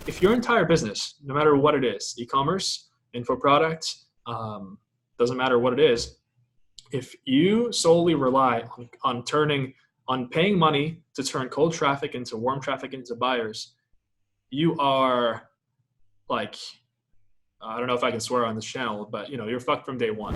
if your entire business, no matter what it is, e-commerce, info products, doesn't matter what it is, if you solely rely on paying money to turn cold traffic into warm traffic into buyers, you are like, I don't know if I can swear on this channel, but you're fucked from day one.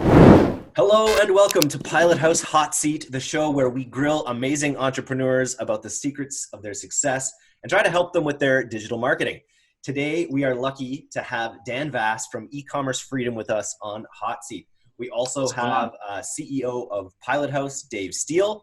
Hello and welcome to Pilot House Hot Seat, the show where we grill amazing entrepreneurs about the secrets of their success and try to help them with their digital marketing. Today, we are lucky to have Dan Vas from E-commerce Freedom with us on Hot Seat. We also have CEO of Pilot House, Dave Steele,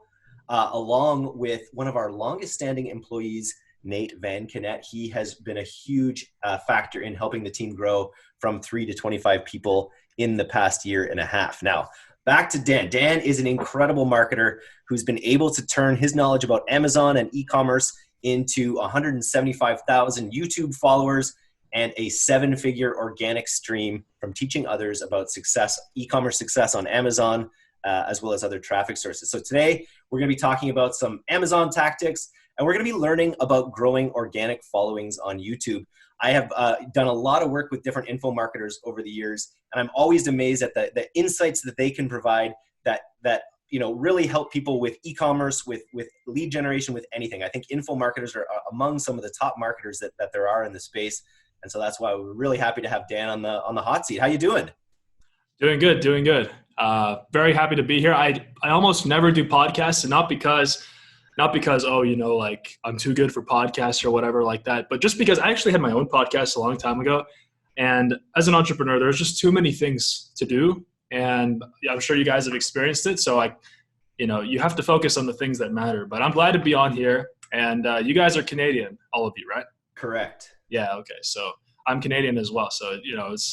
along with one of our longest standing employees, Nate Van Kennett. He has been a huge factor in helping the team grow from 3 to 25 people in the past year and a half. Now, back to Dan. Dan is an incredible marketer who's been able to turn his knowledge about Amazon and e-commerce into 175,000 YouTube followers and a 7-figure organic stream from teaching others about success, e-commerce success on Amazon, as well as other traffic sources. So today, we're going to be talking about some Amazon tactics, and we're going to be learning about growing organic followings on YouTube. I have done a lot of work with different info marketers over the years, and I'm always amazed at the insights that they can provide that really help people with e-commerce, with lead generation, with anything. I think info marketers are among some of the top marketers that there are in the space, and so that's why we're really happy to have Dan on the hot seat. How you doing? Doing good. Very happy to be here. I almost never do podcasts, and not because I'm too good for podcasts or whatever like that, but just because I actually had my own podcast a long time ago. And as an entrepreneur, there's just too many things to do. And I'm sure you guys have experienced it. So you have to focus on the things that matter, but I'm glad to be on here. And you guys are Canadian, all of you, right? Correct. Yeah. Okay. So I'm Canadian as well. So,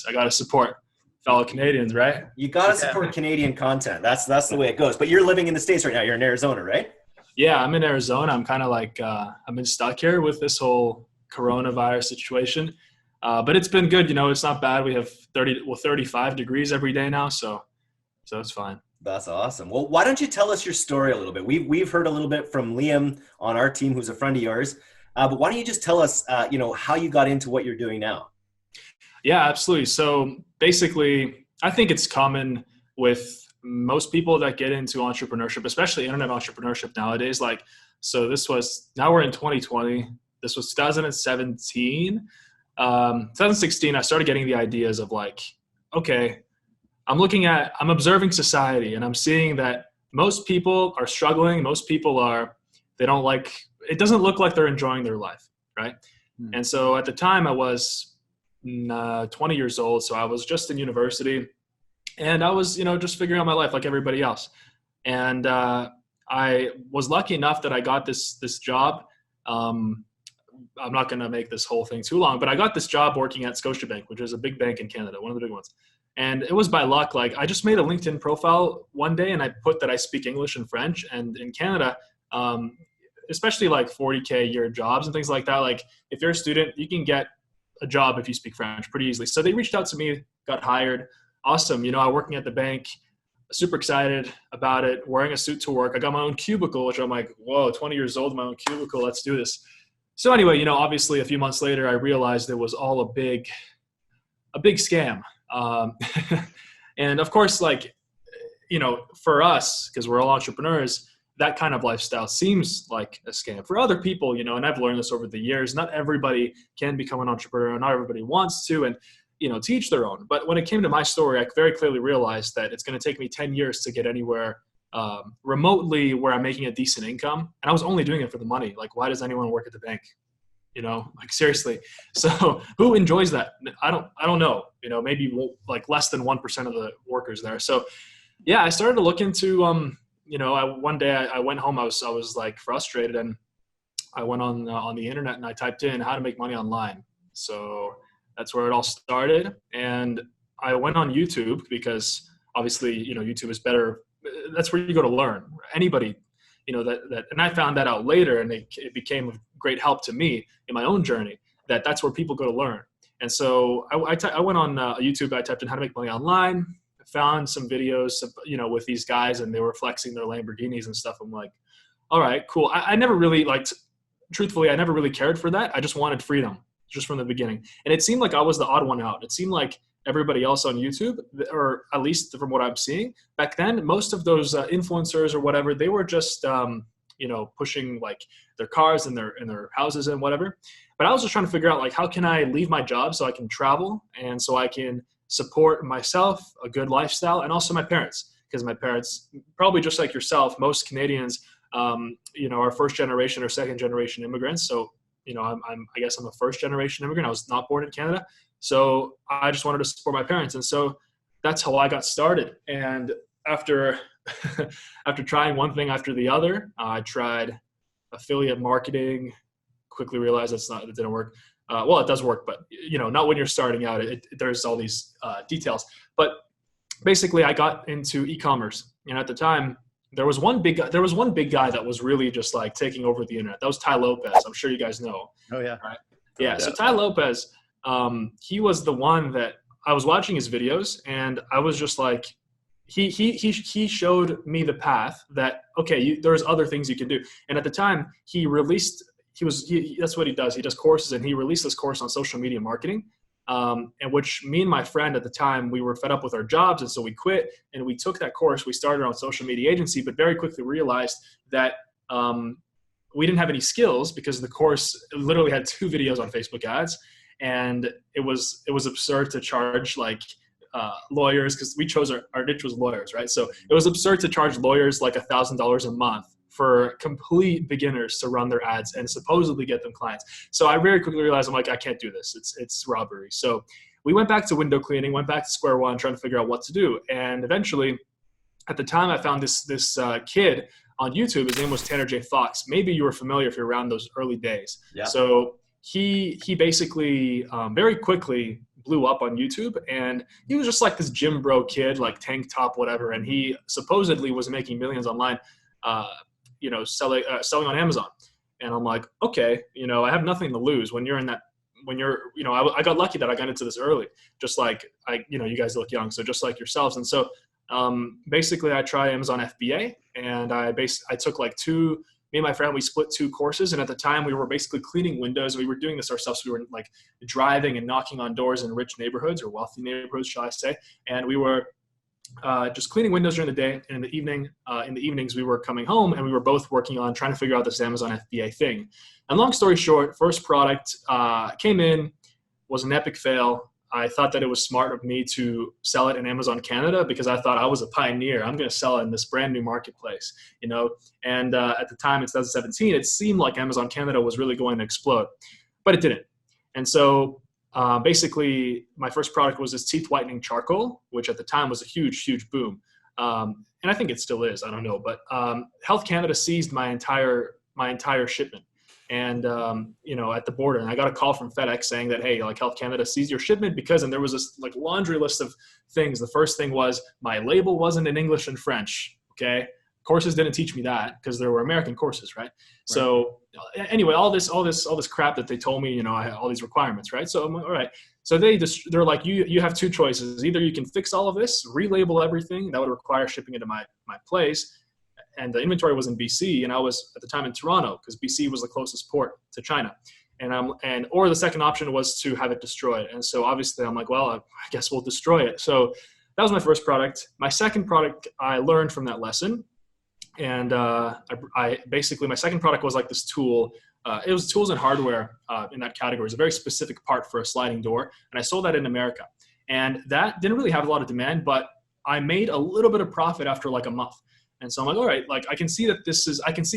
I got to support fellow Canadians, right? You got to support Canadian content. That's the way it goes. But you're living in the States right now. You're in Arizona, right? Yeah, I'm in Arizona. I'm kind of like, I've been stuck here with this whole coronavirus situation. But it's been good. It's not bad. We have 35 degrees every day now. So it's fine. That's awesome. Well, why don't you tell us your story a little bit? We've heard a little bit from Liam on our team, who's a friend of yours. But why don't you just tell us, how you got into what you're doing now? Yeah, absolutely. So basically, I think it's common with most people that get into entrepreneurship, especially internet entrepreneurship nowadays. Now we're in 2020. This was 2017. 2016, I started getting the ideas of okay, I'm observing society, and I'm seeing that most people are struggling. Most people it doesn't look like they're enjoying their life, right? Mm-hmm. And so at the time I was 20 years old. So I was just in university, and I was, just figuring out my life like everybody else. And I was lucky enough that I got this job. I'm not going to make this whole thing too long, but I got this job working at Scotiabank, which is a big bank in Canada, one of the big ones. And it was by luck. I just made a LinkedIn profile one day, and I put that I speak English and French. And in Canada, especially $40K a year jobs and things like that, if you're a student, you can get a job if you speak French pretty easily. So they reached out to me, got hired. Awesome. I'm working at the bank, super excited about it, wearing a suit to work. I got my own cubicle, which I'm like, whoa, 20 years old, my own cubicle, let's do this. So anyway, obviously a few months later, I realized it was all a big scam. And of course, for us, because we're all entrepreneurs, that kind of lifestyle seems like a scam. For other people, and I've learned this over the years, not everybody can become an entrepreneur, not everybody wants to, and to each their own. But when it came to my story, I very clearly realized that it's going to take me 10 years to get anywhere remotely where I'm making a decent income. And I was only doing it for the money. Why does anyone work at the bank? Seriously. So who enjoys that? I don't know, maybe less than 1% of the workers there. So yeah, I started to look into, one day I went home, I was frustrated, and I went on the internet and I typed in how to make money online. So that's where it all started. And I went on YouTube because obviously, YouTube is better. That's where you go to learn. Anybody, and I found that out later, and it became a great help to me in my own journey, that's where people go to learn. And so I went on YouTube, I typed in how to make money online, found some videos, with these guys, and they were flexing their Lamborghinis and stuff. I'm like, all right, cool. I never really truthfully, I never really cared for that. I just wanted freedom. just from the beginning. And it seemed like I was the odd one out. It seemed like everybody else on YouTube, or at least from what I'm seeing back then, most of those influencers or whatever, they were just, pushing like their cars and their houses and whatever. But I was just trying to figure out like, how can I leave my job so I can travel and so I can support myself, a good lifestyle, and also my parents, because my parents, probably just like yourself, most Canadians, are first generation or second generation immigrants. So, I guess I'm a first generation immigrant. I was not born in Canada. So I just wanted to support my parents. And so that's how I got started. And after trying one thing after the other, I tried affiliate marketing, quickly realized it didn't work. Well, it does work, but not when you're starting out. There's all these details. But basically, I got into e-commerce, and at the time, there was one big guy that was really just like taking over the internet. That was Tai Lopez. I'm sure you guys know. Oh yeah, right? Yeah. So Tai Lopez, he was the one that I was watching his videos, and I was just like, he showed me the path that, okay, there's other things you can do. And at the time, that's what he does. He does courses, and he released this course on social media marketing, and which me and my friend at the time, we were fed up with our jobs. And so we quit and we took that course. We started our own social media agency, but very quickly realized that, we didn't have any skills because the course literally had 2 videos on Facebook ads. And it was absurd to charge like, lawyers, because we chose our niche was lawyers, right? So it was absurd to charge lawyers like $1,000 a month for complete beginners to run their ads and supposedly get them clients. So I very quickly realized, I'm like, I can't do this. It's robbery. So we went back to window cleaning, went back to square one, trying to figure out what to do. And eventually, at the time, I found this kid on YouTube. His name was Tanner J. Fox. Maybe you were familiar if you're around those early days. Yeah. So he basically very quickly blew up on YouTube, and he was just like this gym bro kid, like tank top, whatever. And he supposedly was making millions online, selling on Amazon. And I'm like, okay, I have nothing to lose when I got lucky that I got into this early, just like you guys look young. So just like yourselves. And so, basically I tried Amazon FBA, and I took like me and my friend, we split 2 courses. And at the time we were basically cleaning windows. We were doing this ourselves. We were like driving and knocking on doors in rich neighborhoods, or wealthy neighborhoods, shall I say. And we were just cleaning windows during the day, and in the evenings we were coming home, and we were both working on trying to figure out this Amazon FBA thing. And long story short, first product came in, was an epic fail. I thought that it was smart of me to sell it in Amazon Canada, because I thought I was a pioneer. I'm going to sell it in this brand new marketplace, And at the time, in 2017, it seemed like Amazon Canada was really going to explode, but it didn't. And so basically, my first product was this teeth whitening charcoal, which at the time was a huge, huge boom. And I think it still is. I don't know. But Health Canada seized my entire shipment. And, at the border, and I got a call from FedEx saying that, hey, like Health Canada seized your shipment and there was this like laundry list of things. The first thing was my label wasn't in English and French. Okay. Courses didn't teach me that because there were American courses. Right. So anyway, all this crap that they told me, I had all these requirements. Right. So I'm like, all right. So they're like, you have 2 choices. Either you can fix all of this, relabel everything that would require shipping it to my place. And the inventory was in BC, and I was at the time in Toronto, because BC was the closest port to China. Or the second option was to have it destroyed. And so obviously I'm like, well, I guess we'll destroy it. So that was my first product. My second product, I learned from that lesson. And I basically, my second product was like this tool. It was tools and hardware in that category. It's a very specific part for a sliding door. And I sold that in America. And that didn't really have a lot of demand, but I made a little bit of profit after like a month. And so I'm like, all right, like I can see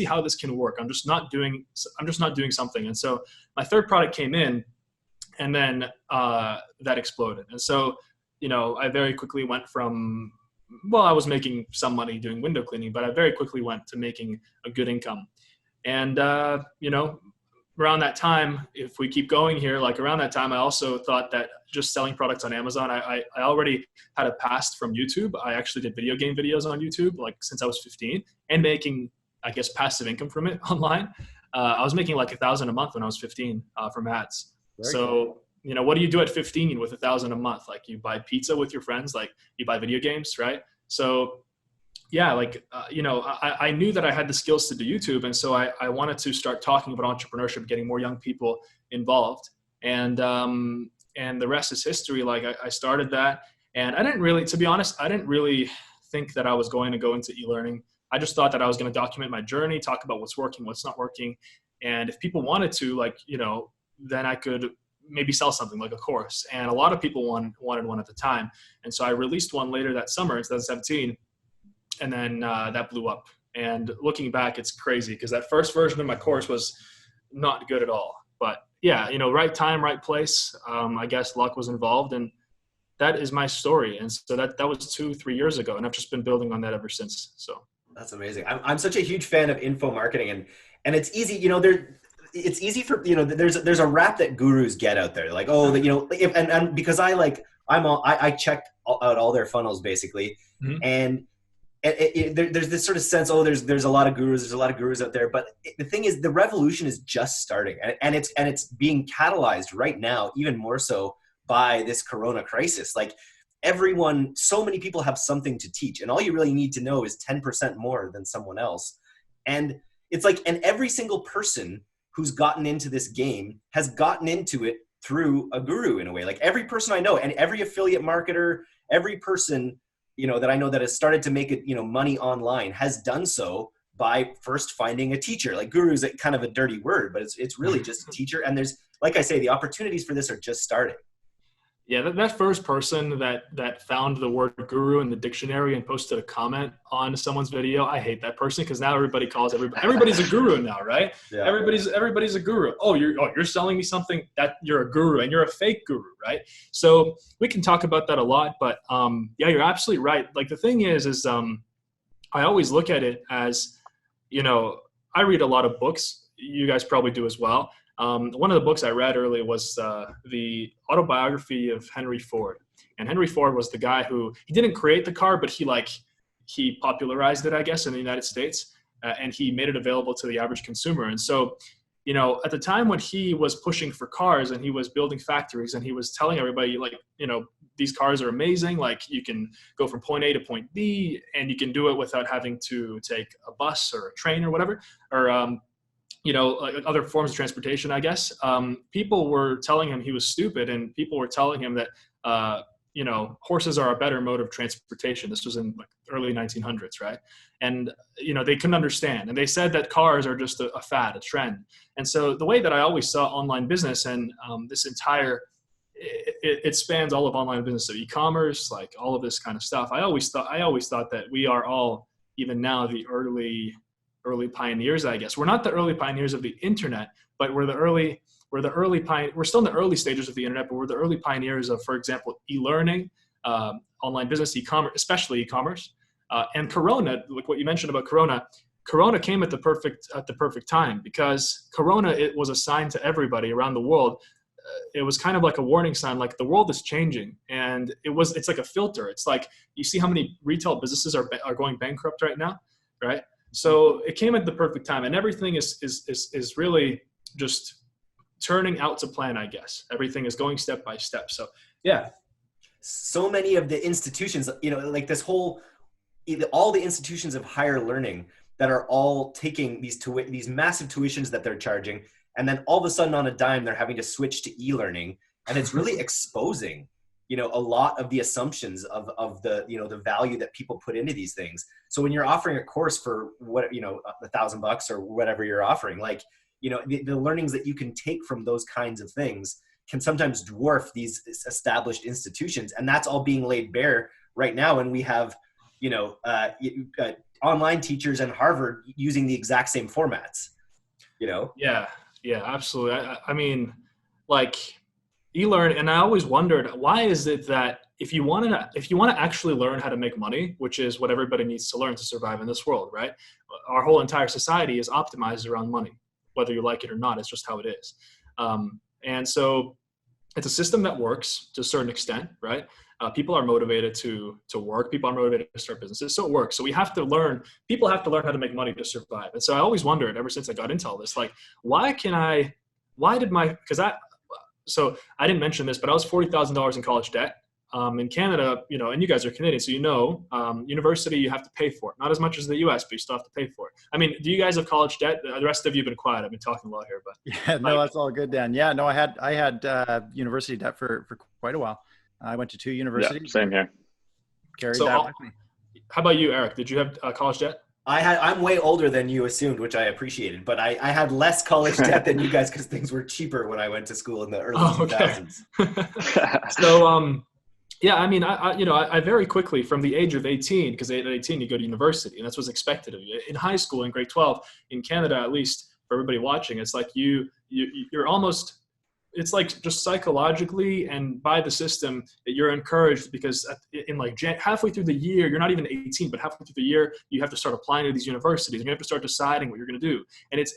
how this can work. I'm just not doing something. And so my third product came in, and then that exploded. And so, I very quickly went from, I was making some money doing window cleaning, but I very quickly went to making a good income. And, around that time, if we keep going here, like around that time, I also thought that just selling products on Amazon, I already had a past from YouTube. I actually did video game videos on YouTube, like since I was 15, and making, I guess, passive income from it online. I was making like $1,000 a month when I was 15 from ads. Very cool. What do you do at 15 with $1,000 a month? Like you buy pizza with your friends, like you buy video games, right? So yeah, like, I knew that I had the skills to do YouTube. And so I wanted to start talking about entrepreneurship, getting more young people involved. And the rest is history. Like I started that, and I didn't really, to be honest, I didn't really think that I was going to go into e-learning. I just thought that I was going to document my journey, talk about what's working, what's not working. And if people wanted to, like, then I could maybe sell something like a course. And a lot of people wanted one at the time. And so I released one later that summer in 2017. And then that blew up. And looking back, it's crazy because that first version of my course was not good at all. But yeah, right time, right place. I guess luck was involved, and that is my story. And so that was 2-3 years ago, and I've just been building on that ever since. So that's amazing. I'm such a huge fan of info marketing, and it's easy. It's easy for there's a rap that gurus get out there, like, oh, and because I checked out all their funnels basically, mm-hmm. and there's this sort of sense, oh, there's a lot of gurus out there, but the thing is, the revolution is just starting, and it's being catalyzed right now, even more so by this Corona crisis. Like, so many people have something to teach, and all you really need to know is 10% more than someone else. And it's like, and every single person who's gotten into this game has gotten into it through a guru in a way. Like, every person I know, and every affiliate marketer, every person that I know that has started to make it, money online, has done so by first finding a teacher. Like, guru is kind of a dirty word, but it's really just a teacher. And there's, like I say, the opportunities for this are just starting. Yeah, that first person that found the word guru in the dictionary and posted a comment on someone's video, I hate that person, because now everybody's a guru now, right? Yeah. Everybody's a guru. You're selling me something, that you're a guru, and you're a fake guru, right? So we can talk about that a lot, but yeah, you're absolutely right. Like, the thing is I always look at it as, I read a lot of books. You guys probably do as well. One of the books I read earlier was the autobiography of Henry Ford. And Henry Ford was the guy he didn't create the car, but he popularized it, I guess, in the United States, and he made it available to the average consumer. And so, at the time when he was pushing for cars and he was building factories and he was telling everybody, like, these cars are amazing, like, you can go from point A to point B, and you can do it without having to take a bus or a train or whatever, or like other forms of transportation, I guess. People were telling him he was stupid, and people were telling him that, horses are a better mode of transportation. This was in like early 1900s, right? And, they couldn't understand. And they said that cars are just a fad, a trend. And so the way that I always saw online business, and this entire, it spans all of online business, so e-commerce, like all of this kind of stuff. I always thought that we are all, even now, the early pioneers, I guess. We're not the early pioneers of the internet, but we're still in the early stages of the internet, but we're the early pioneers of, for example, e-learning, online business, e-commerce, especially e-commerce, and Corona. Like what you mentioned about Corona came at the perfect time, because Corona, it was a sign to everybody around the world. It was kind of like a warning sign, like the world is changing, and it's like a filter. It's like, you see how many retail businesses are going bankrupt right now, right? So it came at the perfect time, and everything is really just turning out to plan, I guess. Everything is going step by step. So yeah. So many of the institutions, like this whole, all the institutions of higher learning that are all taking these massive tuitions that they're charging, and then all of a sudden on a dime, they're having to switch to e-learning. And it's really exposing a lot of the assumptions of the, the value that people put into these things. So when you're offering a course for $1,000 or whatever you're offering, like, the learnings that you can take from those kinds of things can sometimes dwarf these established institutions. And that's all being laid bare right now. And we have, online teachers in Harvard using the exact same formats, Yeah, absolutely. I mean, like, e-learn, and I always wondered, why is it that if you want to actually learn how to make money, which is what everybody needs to learn to survive in this world, right? Our whole entire society is optimized around money, whether you like it or not. It's just how it is. And so it's a system that works to a certain extent, right? People are motivated to work. People are motivated to start businesses. So it works. So people have to learn how to make money to survive. And so I always wondered, ever since I got into all this, like, so I didn't mention this, but I was $40,000 in college debt. In Canada, and you guys are Canadian, so university you have to pay for it. Not as much as the US, but you still have to pay for it. I mean, do you guys have college debt? The rest of you have been quiet. I've been talking a lot here, but yeah, no, that's all good, Dan. Yeah, no, I had university debt for quite a while. I went to 2 universities. Yeah, same here. Carried that with me. How about you, Eric? Did you have college debt? I'm way older than you assumed, which I appreciated, but I had less college debt than you guys because things were cheaper when I went to school in the early 2000s. So, yeah, I mean, I very quickly from the age of 18, because at 18 you go to university, and that's what's expected of you. In high school, in grade 12, in Canada at least, for everybody watching, it's like you're almost, it's like just psychologically and by the system that you're encouraged, because in like halfway through the year, you're not even 18, but halfway through the year, you have to start applying to these universities, and you have to start deciding what you're going to do. And it's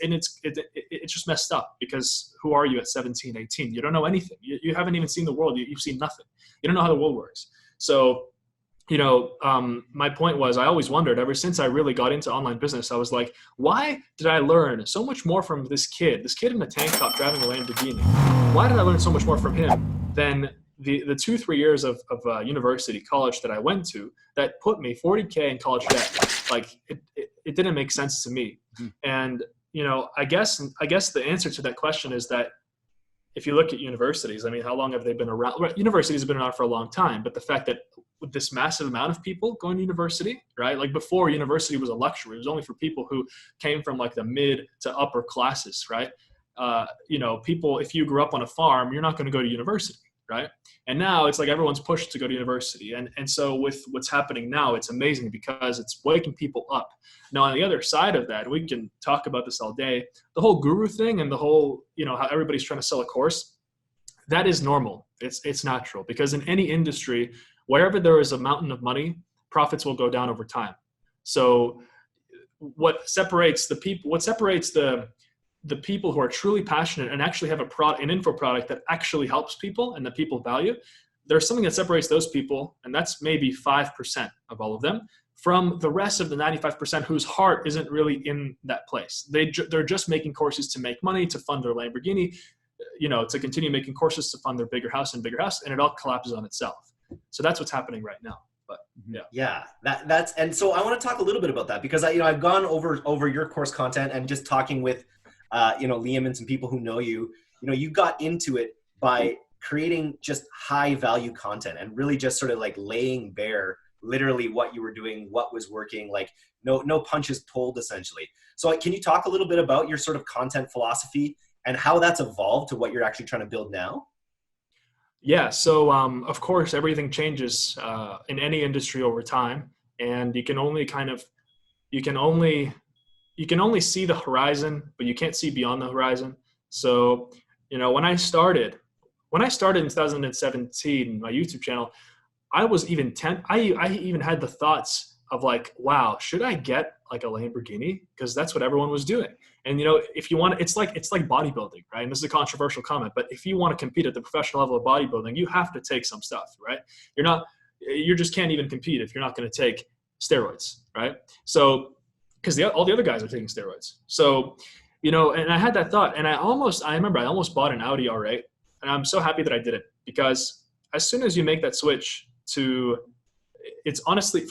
just messed up, because who are you at 17, 18? You don't know anything. You haven't even seen the world. You've seen nothing. You don't know how the world works. So, my point was, I always wondered, ever since I really got into online business, I was like, why did I learn so much more from this kid in a tank top driving a Lamborghini? Why did I learn so much more from him than the 2-3 years of university, college that I went to that put me $40K in college debt? Like it didn't make sense to me. And, I guess the answer to that question is that if you look at universities, I mean, how long have they been around? Well, universities have been around for a long time, but the fact that with this massive amount of people going to university, right? Like before, university was a luxury. It was only for people who came from like the mid to upper classes, right? People, if you grew up on a farm, you're not going to go to university, right? And now it's like everyone's pushed to go to university. And so with what's happening now, it's amazing because it's waking people up. Now, on the other side of that, we can talk about this all day. The whole guru thing and the whole, how everybody's trying to sell a course, that is normal. It's natural, because in any industry, wherever there is a mountain of money, profits will go down over time. So what separates the people who are truly passionate and actually have an info product that actually helps people and that people value, there's something that separates those people, and that's maybe 5% of all of them, from the rest of the 95% whose heart isn't really in that place. They're just making courses to make money, to fund their Lamborghini, to continue making courses to fund their bigger house, and it all collapses on itself. So that's what's happening right now. But yeah, that's, and so I want to talk a little bit about that, because I've gone over your course content and just talking with Liam and some people who know you. You got into it by creating just high value content and really just sort of like laying bare literally what you were doing, what was working, like no punches pulled essentially. So can you talk a little bit about your sort of content philosophy and how that's evolved to what you're actually trying to build now? Yeah. So, of course, everything changes in any industry over time, and you can only see the horizon, but you can't see beyond the horizon. So, when I started in 2017, my YouTube channel, I was even I even had the thoughts of like, wow, should I get like a Lamborghini? Because that's what everyone was doing. And if you want, it's like bodybuilding, right? And this is a controversial comment, but if you want to compete at the professional level of bodybuilding, you have to take some stuff, right? You just can't even compete if you're not going to take steroids, right? So, because all the other guys are taking steroids. So, and I had that thought, and I remember I almost bought an Audi R8, and I'm so happy that I did it, because as soon as you make that switch to, it's honestly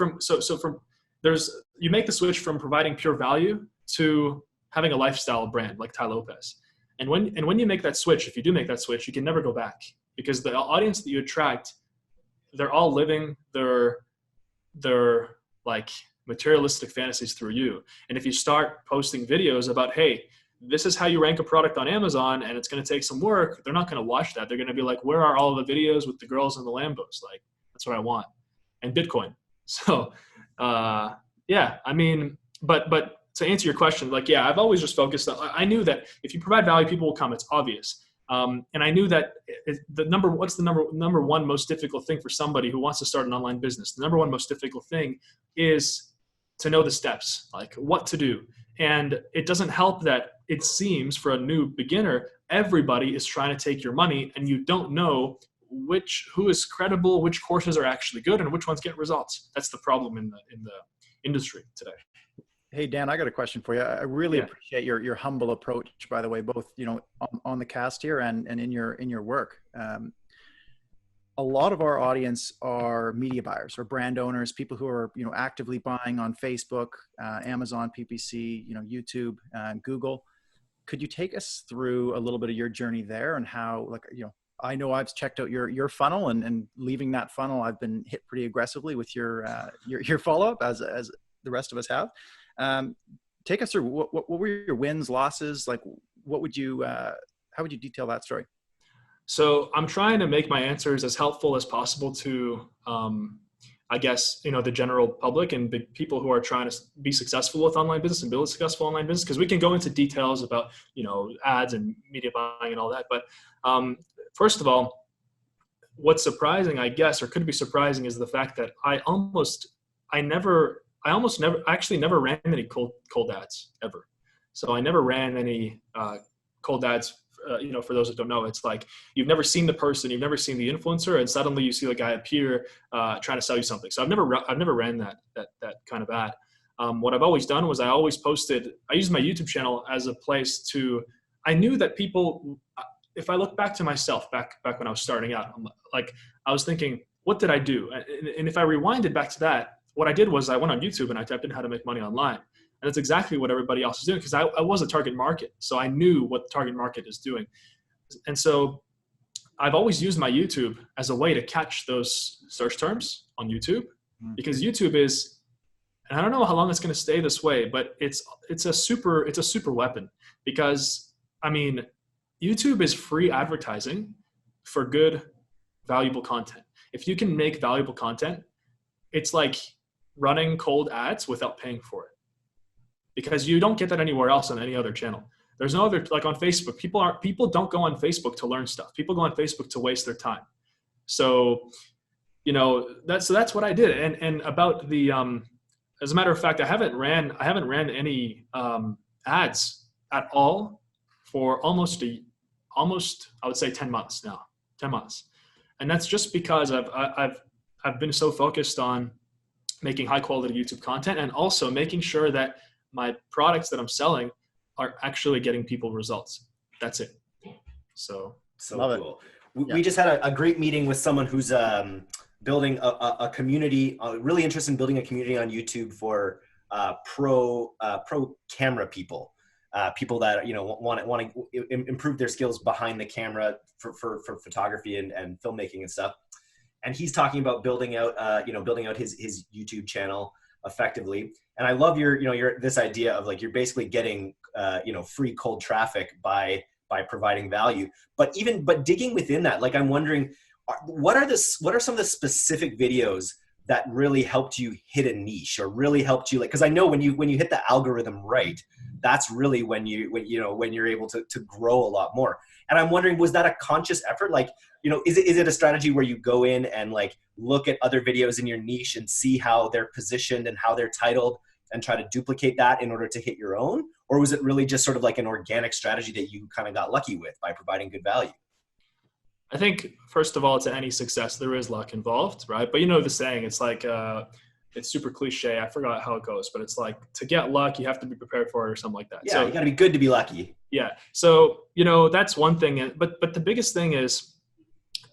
you make the switch from providing pure value to having a lifestyle brand like Tai Lopez. And when you make that switch, if you do make that switch, you can never go back, because the audience that you attract, they're all living their like materialistic fantasies through you. And if you start posting videos about, hey, this is how you rank a product on Amazon and it's going to take some work, they're not going to watch that. They're going to be like, where are all the videos with the girls in the Lambos? Like, that's what I want. And Bitcoin. So, yeah, I mean, but to answer your question, like, yeah, I've always just focused on, I knew that if you provide value, people will come. It's obvious. And I knew that what's the number one most difficult thing for somebody who wants to start an online business? The number one most difficult thing is to know the steps, like what to do. And it doesn't help that it seems for a new beginner, everybody is trying to take your money, and you don't know who is credible, which courses are actually good, and which ones get results. That's the problem in the industry today. Hey, Dan, I got a question for you. I really appreciate your humble approach, by the way, both, on the cast here and in your work. a lot of our audience are media buyers or brand owners, people who are, actively buying on Facebook, Amazon, PPC, YouTube, Google. Could you take us through a little bit of your journey there and how, I know I've checked out your funnel, and leaving that funnel, I've been hit pretty aggressively with your follow-up, as the rest of us have. Take us through what were your wins, losses? Like, how would you detail that story? So I'm trying to make my answers as helpful as possible to, I guess, the general public and big people who are trying to be successful with online business and build a successful online business. Because we can go into details about, ads and media buying and all that. But first of all, what's surprising, I guess, or could be surprising, is the fact that I actually never ran any cold ads ever. So I never ran any cold ads. For those that don't know, it's like you've never seen the person, you've never seen the influencer, and suddenly you see the guy appear trying to sell you something. So I've never ran that kind of ad. What I've always done was I used my YouTube channel as a place to. I knew that people. If I look back to myself, back when I was starting out, I was thinking, what did I do? And if I rewinded back to that, what I did was I went on YouTube and I typed in how to make money online. And that's exactly what everybody else is doing, because I was a target market. So I knew what the target market is doing. And so I've always used my YouTube as a way to catch those search terms on YouTube, because YouTube is, and I don't know how long it's going to stay this way, but it's a super weapon, because YouTube is free advertising for good, valuable content. If you can make valuable content, it's like running cold ads without paying for it, because you don't get that anywhere else on any other channel. There's no other, like on Facebook, people don't go on Facebook to learn stuff. People go on Facebook to waste their time. So, that's what I did. And about the, as a matter of fact, I haven't ran any ads at all for almost I would say 10 months now, 10 months. And that's just because I've been so focused on making high quality YouTube content, and also making sure that my products that I'm selling are actually getting people results. That's it. So cool. We just had a great meeting with someone who's building a community, really interested in building a community on YouTube for pro camera people. People that want to improve their skills behind the camera for photography and filmmaking and stuff. And he's talking about building out his YouTube channel effectively. And I love your this idea of like you're basically getting free cold traffic by providing value. But digging within that, like I'm wondering, what are some of the specific videos that really helped you hit a niche, or really helped you, like, because I know when you hit the algorithm right, that's really when you're able to grow a lot more. And I'm wondering, was that a conscious effort? Like, is it a strategy where you go in and like look at other videos in your niche and see how they're positioned and how they're titled and try to duplicate that in order to hit your own? Or was it really just sort of like an organic strategy that you kind of got lucky with by providing good value? I think, first of all, to any success, there is luck involved, right? But the saying, it's like, it's super cliche. I forgot how it goes, but it's like, to get luck, you have to be prepared for it, or something like that. Yeah, so you got to be good to be lucky. Yeah. So, that's one thing. But the biggest thing is,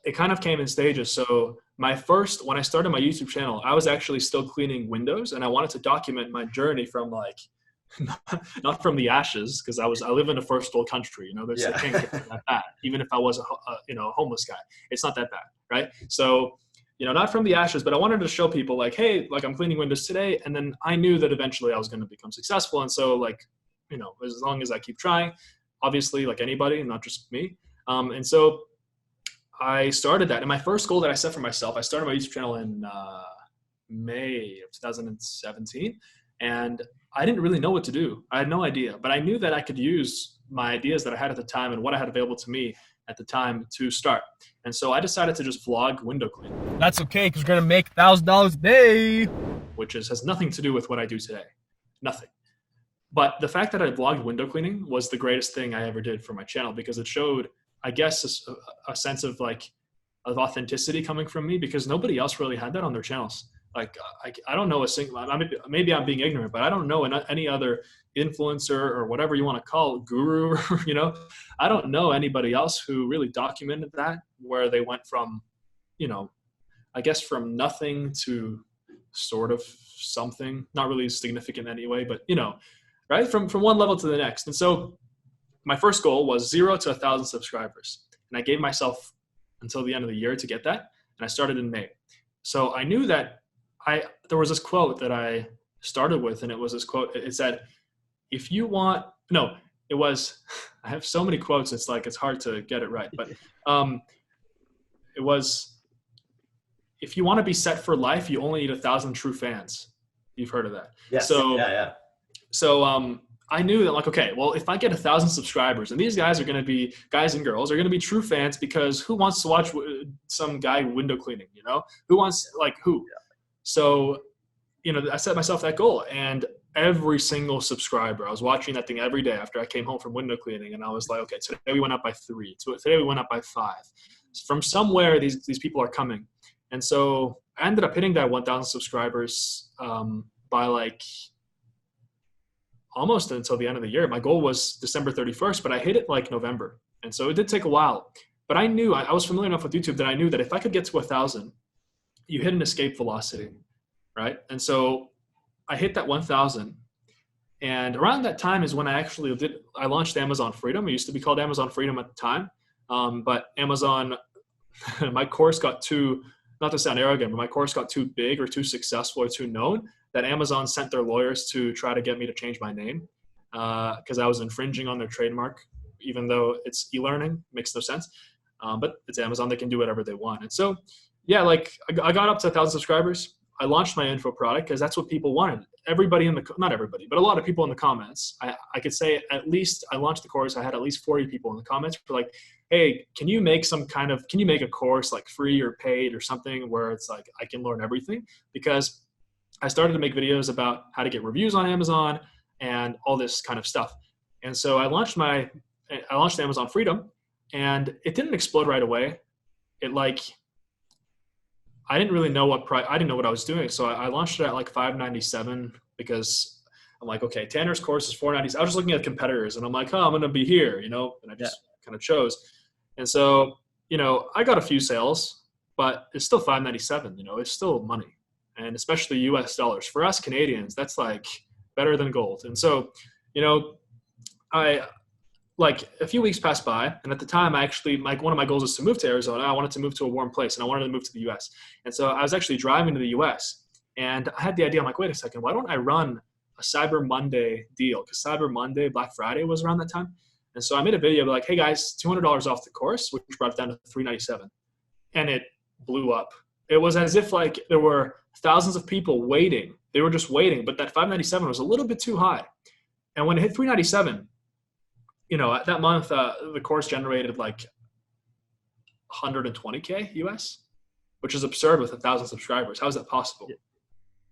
it kind of came in stages. So when I started my YouTube channel, I was actually still cleaning windows, and I wanted to document my journey from like, not from the ashes, because I live in a first world country. There's it can't get that bad. Even if I was a homeless guy, it's not that bad, right? So, not from the ashes, but I wanted to show people like, hey, like I'm cleaning windows today, and then I knew that eventually I was going to become successful, and so like, as long as I keep trying, obviously, like anybody, not just me, and so I started that. And my first goal that I set for myself, I started my YouTube channel in May of 2017, and I didn't really know what to do. I had no idea, but I knew that I could use my ideas that I had at the time and what I had available to me at the time to start. And so I decided to just vlog window cleaning. That's okay, because we're going to make $1,000 a day. Which has nothing to do with what I do today. Nothing. But the fact that I vlogged window cleaning was the greatest thing I ever did for my channel, because it showed, I guess, a sense of authenticity coming from me, because nobody else really had that on their channels. Like, I don't know a single, maybe I'm being ignorant, but I don't know any other influencer or whatever you want to call it, guru, I don't know anybody else who really documented that, where they went from, you know, I guess from nothing to sort of something, not really significant anyway, but you know, right? From one level to the next. And so my first goal was 0 to 1,000 subscribers. And I gave myself until the end of the year to get that. And I started in May. So I knew that there was this quote that I started with, and it was this quote. It said, if you want, no, it was, I have so many quotes. It's like, it's hard to get it right, but it was, if you want to be set for life, you only need 1,000 true fans. You've heard of that. Yes. So, yeah. So I knew that, like, okay, well, if I get 1,000 subscribers, and these guys are going to be, guys and girls are going to be true fans, because who wants to watch some guy window cleaning, you know? Who wants, like, who? Yeah. So, you know, I set myself that goal, and every single subscriber, I was watching that thing every day after I came home from window cleaning, and I was like, okay, today we went up by 3. Today we went up by 5. From somewhere, these people are coming. And so I ended up hitting that 1,000 subscribers by like almost until the end of the year. My goal was December 31st, but I hit it like November. And so it did take a while. But I knew, I was familiar enough with YouTube that I knew that if I could get to 1,000, you hit an escape velocity, right? And so I hit that 1,000. And around that time is when I launched Amazon Freedom. It used to be called Amazon Freedom at the time. But Amazon, my course got too, not to sound arrogant, but my course got too big or too successful or too known that Amazon sent their lawyers to try to get me to change my name because I was infringing on their trademark, even though it's e-learning, makes no sense. But it's Amazon, they can do whatever they want. And so, yeah, like I got up to 1,000 subscribers. I launched my info product because that's what people wanted. Everybody not everybody, but a lot of people in the comments. I could say at least I launched the course. I had at least 40 people in the comments for like, hey, can you make a course like free or paid or something where it's like I can learn everything? Because I started to make videos about how to get reviews on Amazon and all this kind of stuff. And so I launched Amazon Freedom, and it didn't explode right away. I didn't really know I didn't know what I was doing. So I launched it at like $597 because I'm like, okay, Tanner's course is $497. I was just looking at competitors and I'm like, oh, I'm going to be here, you know, and I just kind of chose. And so, you know, I got a few sales, but it's still $597, you know, it's still money. And especially US dollars. For us Canadians, that's like better than gold. And so, you know, like a few weeks passed by, and at the time I actually, like one of my goals was to move to Arizona. I wanted to move to a warm place and I wanted to move to the US. And so I was actually driving to the US and I had the idea, I'm like, wait a second, why don't I run a Cyber Monday deal? Because Cyber Monday, Black Friday was around that time. And so I made a video like, hey guys, $200 off the course, which brought it down to $397. And it blew up. It was as if like there were thousands of people waiting. They were just waiting, but that $597 was a little bit too high. And when it hit $397, you know, that month, the course generated like 120K US, which is absurd with 1,000 subscribers. How is that possible? Yeah.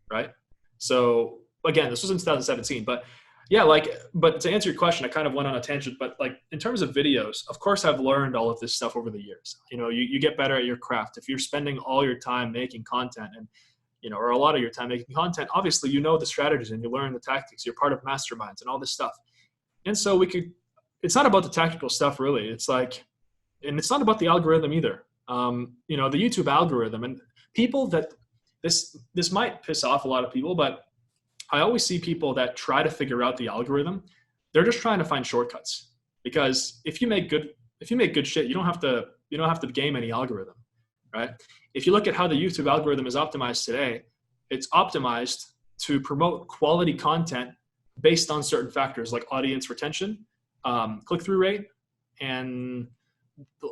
Right? So again, this was in 2017, but yeah, but to answer your question, I kind of went on a tangent, but like in terms of videos, of course I've learned all of this stuff over the years. You know, you get better at your craft. If you're spending all your time making content and, you know, or a lot of your time making content, obviously, you know, the strategies and you learn the tactics, you're part of masterminds and all this stuff. And so it's not about the tactical stuff really. It's like, and it's not about the algorithm either. You know, the YouTube algorithm and people that this might piss off a lot of people, but I always see people that try to figure out the algorithm. They're just trying to find shortcuts because if you make good shit, you don't have to game any algorithm, right? If you look at how the YouTube algorithm is optimized today, it's optimized to promote quality content based on certain factors like audience retention, click-through rate, and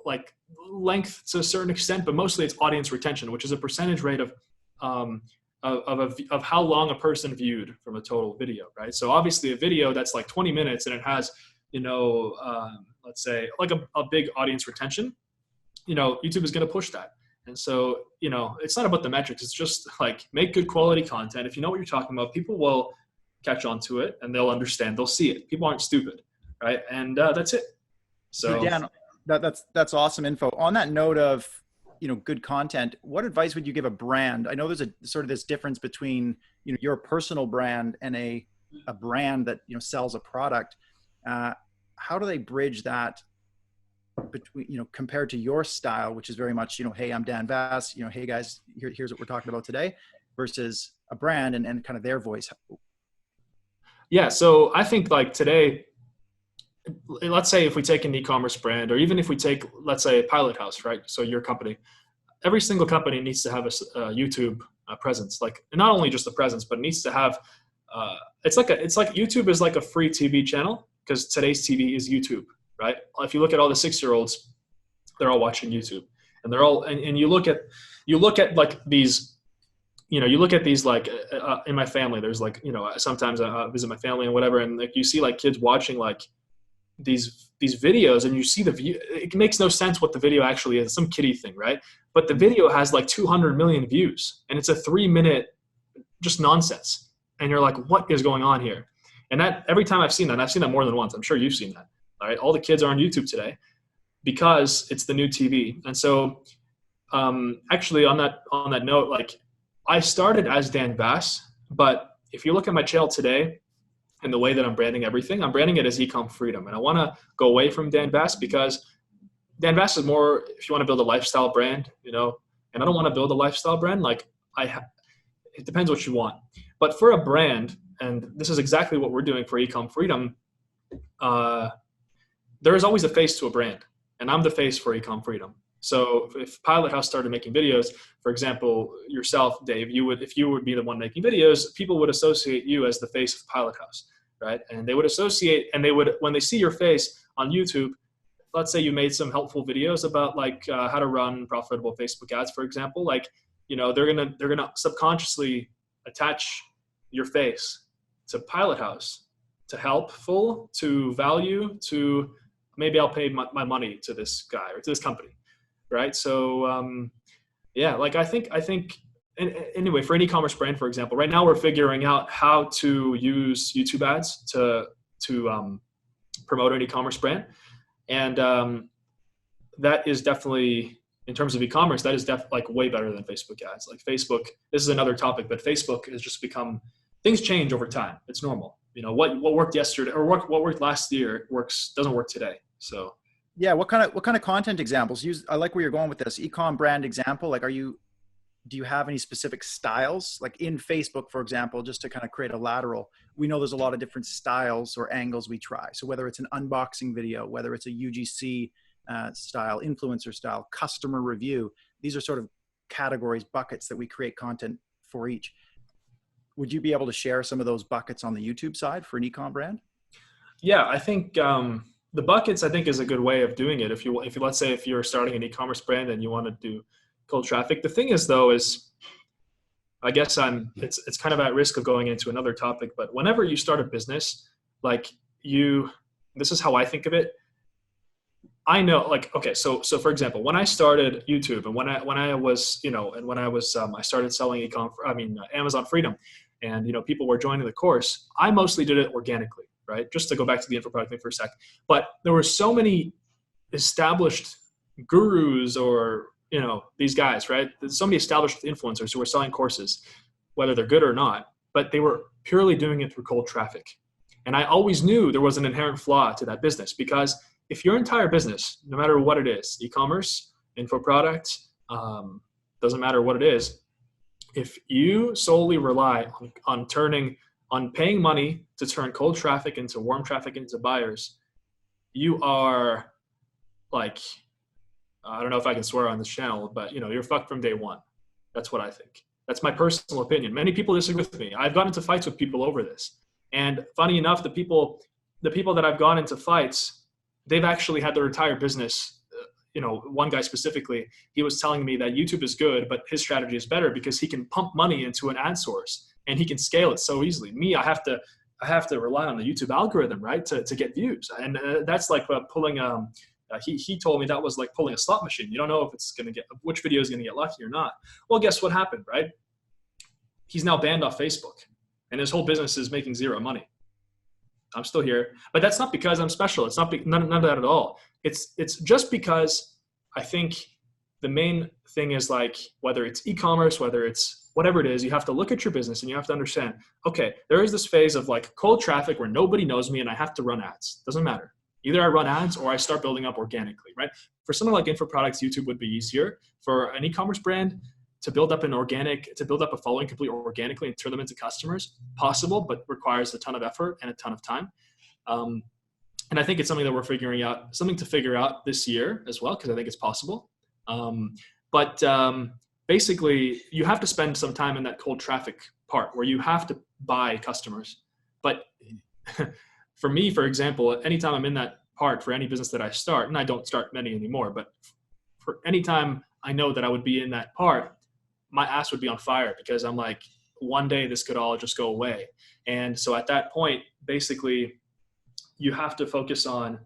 like length to a certain extent, but mostly it's audience retention, which is a percentage rate of how long a person viewed from a total video, right? So obviously a video that's like 20 minutes and it has, you know, let's say like a big audience retention, you know, YouTube is going to push that. And so, you know, it's not about the metrics. It's just like make good quality content. If you know what you're talking about, people will catch on to it and they'll understand, they'll see it. People aren't stupid, right? And that's it. So Dan, that's awesome info. On that note of, you know, good content, what advice would you give a brand? I know there's a sort of this difference between, you know, your personal brand and a brand that, you know, sells a product. How do they bridge that between, compared to your style, which is very much, hey, I'm Dan Vas, hey guys, here's what we're talking about today, versus a brand and kind of their voice? Yeah. So I think like today, let's say if we take an e-commerce brand, or even if we take, let's say, Pilot House, right? So your company, every single company needs to have a YouTube presence, like not only just a presence, but it needs to have, it's like YouTube is like a free TV channel, because today's TV is YouTube, right? If you look at all the 6-year-olds, they're all watching YouTube, and they're all, and you look at like these, you look at these, like in my family, there's like, sometimes I visit my family and whatever, and like you see like kids watching like these videos, and you see the view. It makes no sense what the video actually is, some kiddie thing, right? But the video has like 200 million views, and it's a 3-minute just nonsense, and you're like, what is going on here? And that, every time I've seen that more than once. I'm sure you've seen that. All right, all the kids are on YouTube today because it's the new TV. And so actually on that note, like I started as Dan Vas, but if you look at my channel today and the way that I'm branding everything, I'm branding it as Ecom Freedom. And I want to go away from Dan Vas, because Dan Vas is more, if you want to build a lifestyle brand, and I don't want to build a lifestyle brand. Like it depends what you want. But for a brand, and this is exactly what we're doing for Ecom Freedom, there is always a face to a brand, and I'm the face for Ecom Freedom. So if Pilot House started making videos, for example, yourself, Dave, if you would be the one making videos, people would associate you as the face of Pilot House, right? And they would associate, and when they see your face on YouTube, let's say you made some helpful videos about like how to run profitable Facebook ads, for example, like, they're gonna subconsciously attach your face to Pilot House, to helpful, to value, to maybe I'll pay my money to this guy or to this company. Right. So, yeah, like I think anyway, for an e-commerce brand, for example, right now we're figuring out how to use YouTube ads to promote an e-commerce brand. And that is definitely, in terms of e-commerce, that is like way better than Facebook ads. Like Facebook, this is another topic, but Facebook has just become, things change over time. It's normal. What worked yesterday or what worked last year doesn't work today. So. Yeah. What kind of content examples I like where you're going with this ecom brand example. Like, do you have any specific styles, like in Facebook, for example, just to kind of create a lateral? We know there's a lot of different styles or angles we try. So whether it's an unboxing video, whether it's a UGC style, influencer style, customer review, these are sort of categories, buckets that we create content for each. Would you be able to share some of those buckets on the YouTube side for an ecom brand? Yeah, I think, the buckets, I think, is a good way of doing it. If you let's say if you're starting an e-commerce brand and you want to do cold traffic, the thing is though is, I guess it's kind of at risk of going into another topic, but whenever you start a business, like this is how I think of it. I know, like, okay, so for example, when I started YouTube and when I was, I started selling Amazon Freedom, and people were joining the course, I mostly did it organically. Right? Just to go back to the info product thing for a sec. But there were so many established gurus or, these guys, right? There's so many established influencers who were selling courses, whether they're good or not, but they were purely doing it through cold traffic. And I always knew there was an inherent flaw to that business, because if your entire business, no matter what it is, e-commerce, info product, doesn't matter what it is, if you solely rely on paying money to turn cold traffic into warm traffic into buyers, you are like, I don't know if I can swear on this channel, but you're fucked from day one. That's what I think. That's my personal opinion. Many people disagree with me. I've gotten into fights with people over this. And funny enough, the people that I've gone into fights, they've actually had their entire business. One guy specifically, he was telling me that YouTube is good, but his strategy is better because he can pump money into an ad source and he can scale it so easily. Me, I have to rely on the YouTube algorithm, right, to get views. And that's like pulling. He told me that was like pulling a slot machine. You don't know if it's going to which video is going to get lucky or not. Well, guess what happened, right? He's now banned off Facebook, and his whole business is making zero money. I'm still here, but that's not because I'm special. It's not none of that at all. It's just because I think the main thing is, like, whether it's e-commerce, whether it's whatever it is, you have to look at your business and you have to understand, okay, there is this phase of like cold traffic where nobody knows me and I have to run ads. Doesn't matter. Either I run ads or I start building up organically, right? For something like info products, YouTube would be easier. For an e-commerce brand, to build up a following completely organically and turn them into customers, possible, but requires a ton of effort and a ton of time. And I think it's something that we're something to figure out this year as well, because I think it's possible. Basically, you have to spend some time in that cold traffic part where you have to buy customers. But for me, for example, anytime I'm in that part for any business that I start, and I don't start many anymore, but for any time I know that I would be in that part, my ass would be on fire, because I'm like, one day this could all just go away. And so at that point, basically, you have to focus on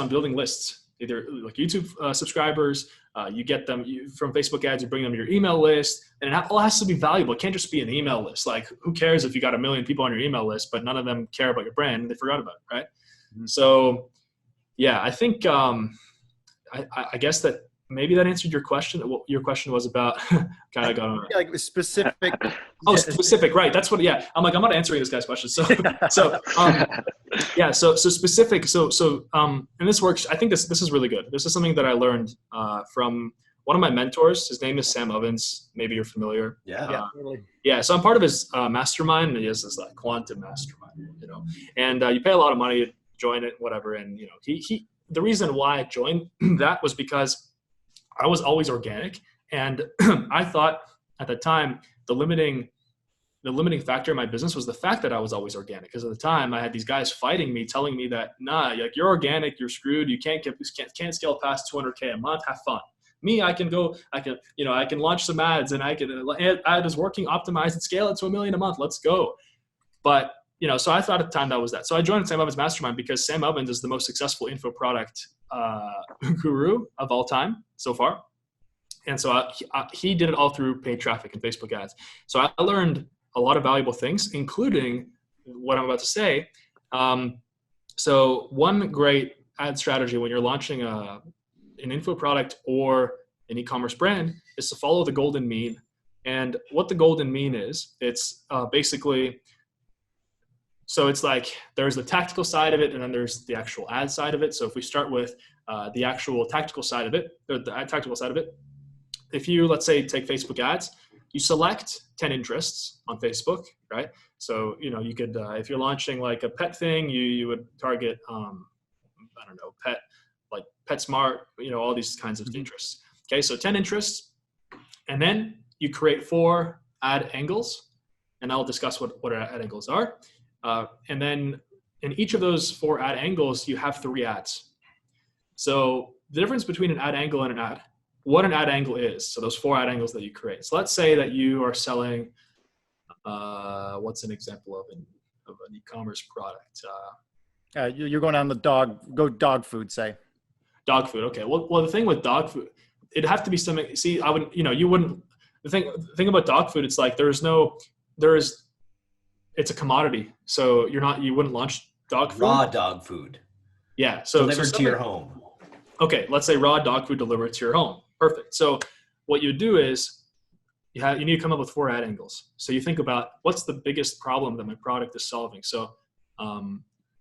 building lists, either like YouTube subscribers, you get them from Facebook ads, you bring them to your email list, and it all has to be valuable. It can't just be an email list. Like, who cares if you got 1 million people on your email list, but none of them care about your brand and they forgot about it, right? Mm-hmm. So yeah, I think I guess that maybe that answered your question. What your question was about, kind of got on. Like specific. Oh, specific, right? That's what. Yeah, I'm not answering this guy's question. So specific. And this works. I think this is really good. This is something that I learned from one of my mentors. His name is Sam Ovens. Maybe you're familiar. Yeah. Yeah. So I'm part of his mastermind, and he has this like quantum mastermind, and you pay a lot of money to join it, whatever. And he the reason why I joined that was because I was always organic, and I thought at the time the limiting factor in my business was the fact that I was always organic. Because at the time I had these guys fighting me, telling me that like, you're organic, you're screwed, you can't scale past 200K a month. Have fun. Me, I can launch some ads, and I can ad is working, optimize and scale it to $1 million a month. Let's go. But so I thought at the time that was that. So I joined Sam Ovens Mastermind because Sam Ovens is the most successful info product guru of all time so far. And so he did it all through paid traffic and Facebook ads. So I learned a lot of valuable things, including what I'm about to say. So one great ad strategy when you're launching an info product or an e-commerce brand is to follow the golden mean. And what the golden mean is, it's basically, so it's like there's the tactical side of it, and then there's the actual ad side of it. So if we start with the actual tactical side of it, or the tactical side of it, if you, let's say, take Facebook ads, you select 10 interests on Facebook, right? So, you could, if you're launching like a pet thing, you would target, PetSmart, all these kinds of interests. Okay, so 10 interests, and then you create 4 ad angles, and I'll discuss what ad angles are. And then in each of those 4 ad angles, you have 3 ads. So the difference between an ad angle and what an ad angle is, so those 4 ad angles that you create. So let's say that you are selling, what's an example of an e-commerce product? You're going on the dog food, say. Dog food, okay. Well, the thing with dog food, it'd have to be something, see, you wouldn't, the thing about dog food, it's like it's a commodity. So you wouldn't launch dog food. Raw dog food. Yeah. So delivered to your home. Okay. Let's say raw dog food delivered to your home. Perfect. So what you do is you need to come up with 4 ad angles. So you think about what's the biggest problem that my product is solving. So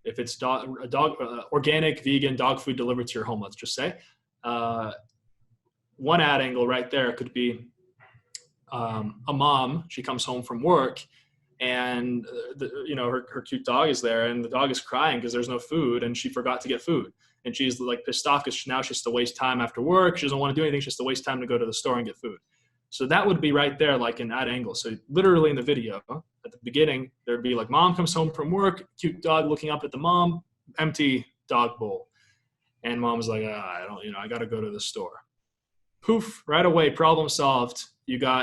if it's organic, vegan, dog food delivered to your home, let's just say, one ad angle right there could be a mom, she comes home from work, and her cute dog is there, and the dog is crying because there's no food, and she forgot to get food, and she's like pissed off because now she has to waste time after work. She doesn't want to do anything. She has to waste time to go to the store and get food. So that would be right there, like an ad angle. So literally in the video at the beginning, there'd be like, mom comes home from work, cute dog looking up at the mom, empty dog bowl, and mom's like, I got to go to the store. Poof, right away, problem solved.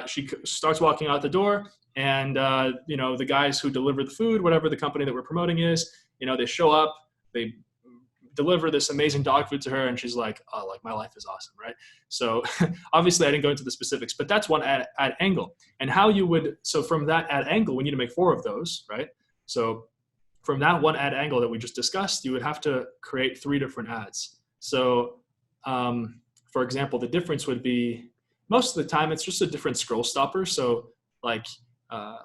She starts walking out the door, and the guys who deliver the food, whatever the company that we're promoting is, they show up, they deliver this amazing dog food to her, and she's like, oh, like, my life is awesome, right? So obviously I didn't go into the specifics, but that's one ad angle. And so from that ad angle, we need to make 4 of those, right? So from that one ad angle that we just discussed, you would have to create 3 different ads. So for example, the difference would be, most of the time it's just a different scroll stopper. So like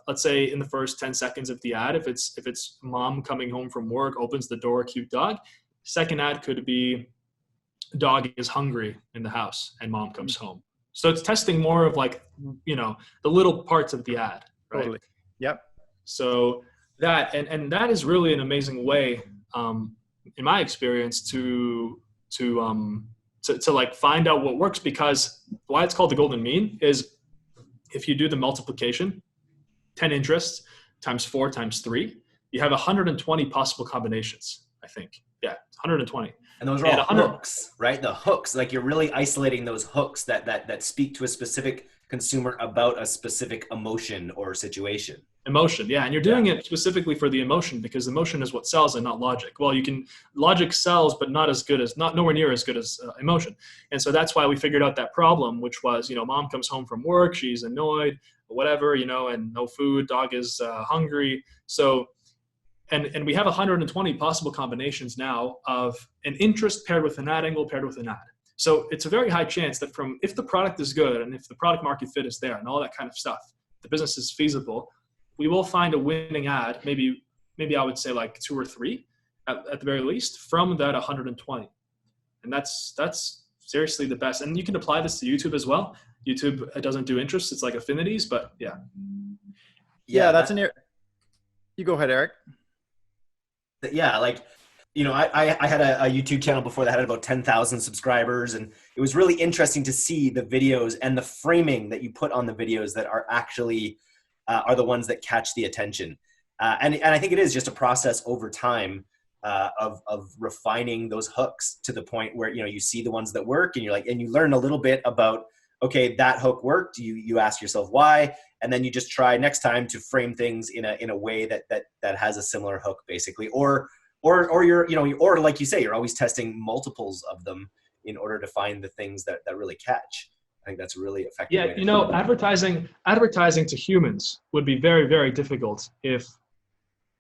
let's say in the first 10 seconds of the ad, if it's mom coming home from work, opens the door, cute dog. Second ad could be dog is hungry in the house and mom comes home. So it's testing more of like, the little parts of the ad, right? Totally. Yep. So that, and that is really an amazing way, in my experience, to like find out what works, because why it's called the golden mean is if you do the multiplication, 10 interests times 4 times 3, you have 120 possible combinations, I think. Yeah, 120. And those are all hooks, right? The hooks, like you're really isolating those hooks that speak to a specific consumer about a specific emotion or situation. Emotion, yeah. And you're doing it specifically for the emotion, because emotion is what sells and not logic. Well, logic sells, but nowhere near as good as emotion. And so that's why we figured out that problem, which was, mom comes home from work, she's annoyed, whatever, and no food, dog is hungry. So, and we have 120 possible combinations now of an interest paired with an ad angle paired with an ad. So it's a very high chance that if the product is good and if the product market fit is there and all that kind of stuff, the business is feasible, we will find a winning ad, maybe I would say like 2 or 3 at the very least from that 120. And that's seriously the best. And you can apply this to YouTube as well. YouTube doesn't do interests, it's like affinities, but yeah. Yeah, that's you go ahead, Eric. Yeah, like, I had a YouTube channel before that had about 10,000 subscribers, and it was really interesting to see the videos and the framing that you put on the videos that are actually are the ones that catch the attention. And I think it is just a process over time of refining those hooks to the point where, you see the ones that work and and you learn a little bit about, okay, that hook worked. You ask yourself why, and then you just try next time to frame things in a way that has a similar hook, basically, or you're, or like you say, you're always testing multiples of them in order to find the things that really catch. I think that's really effective. Yeah, advertising to humans would be very, very difficult if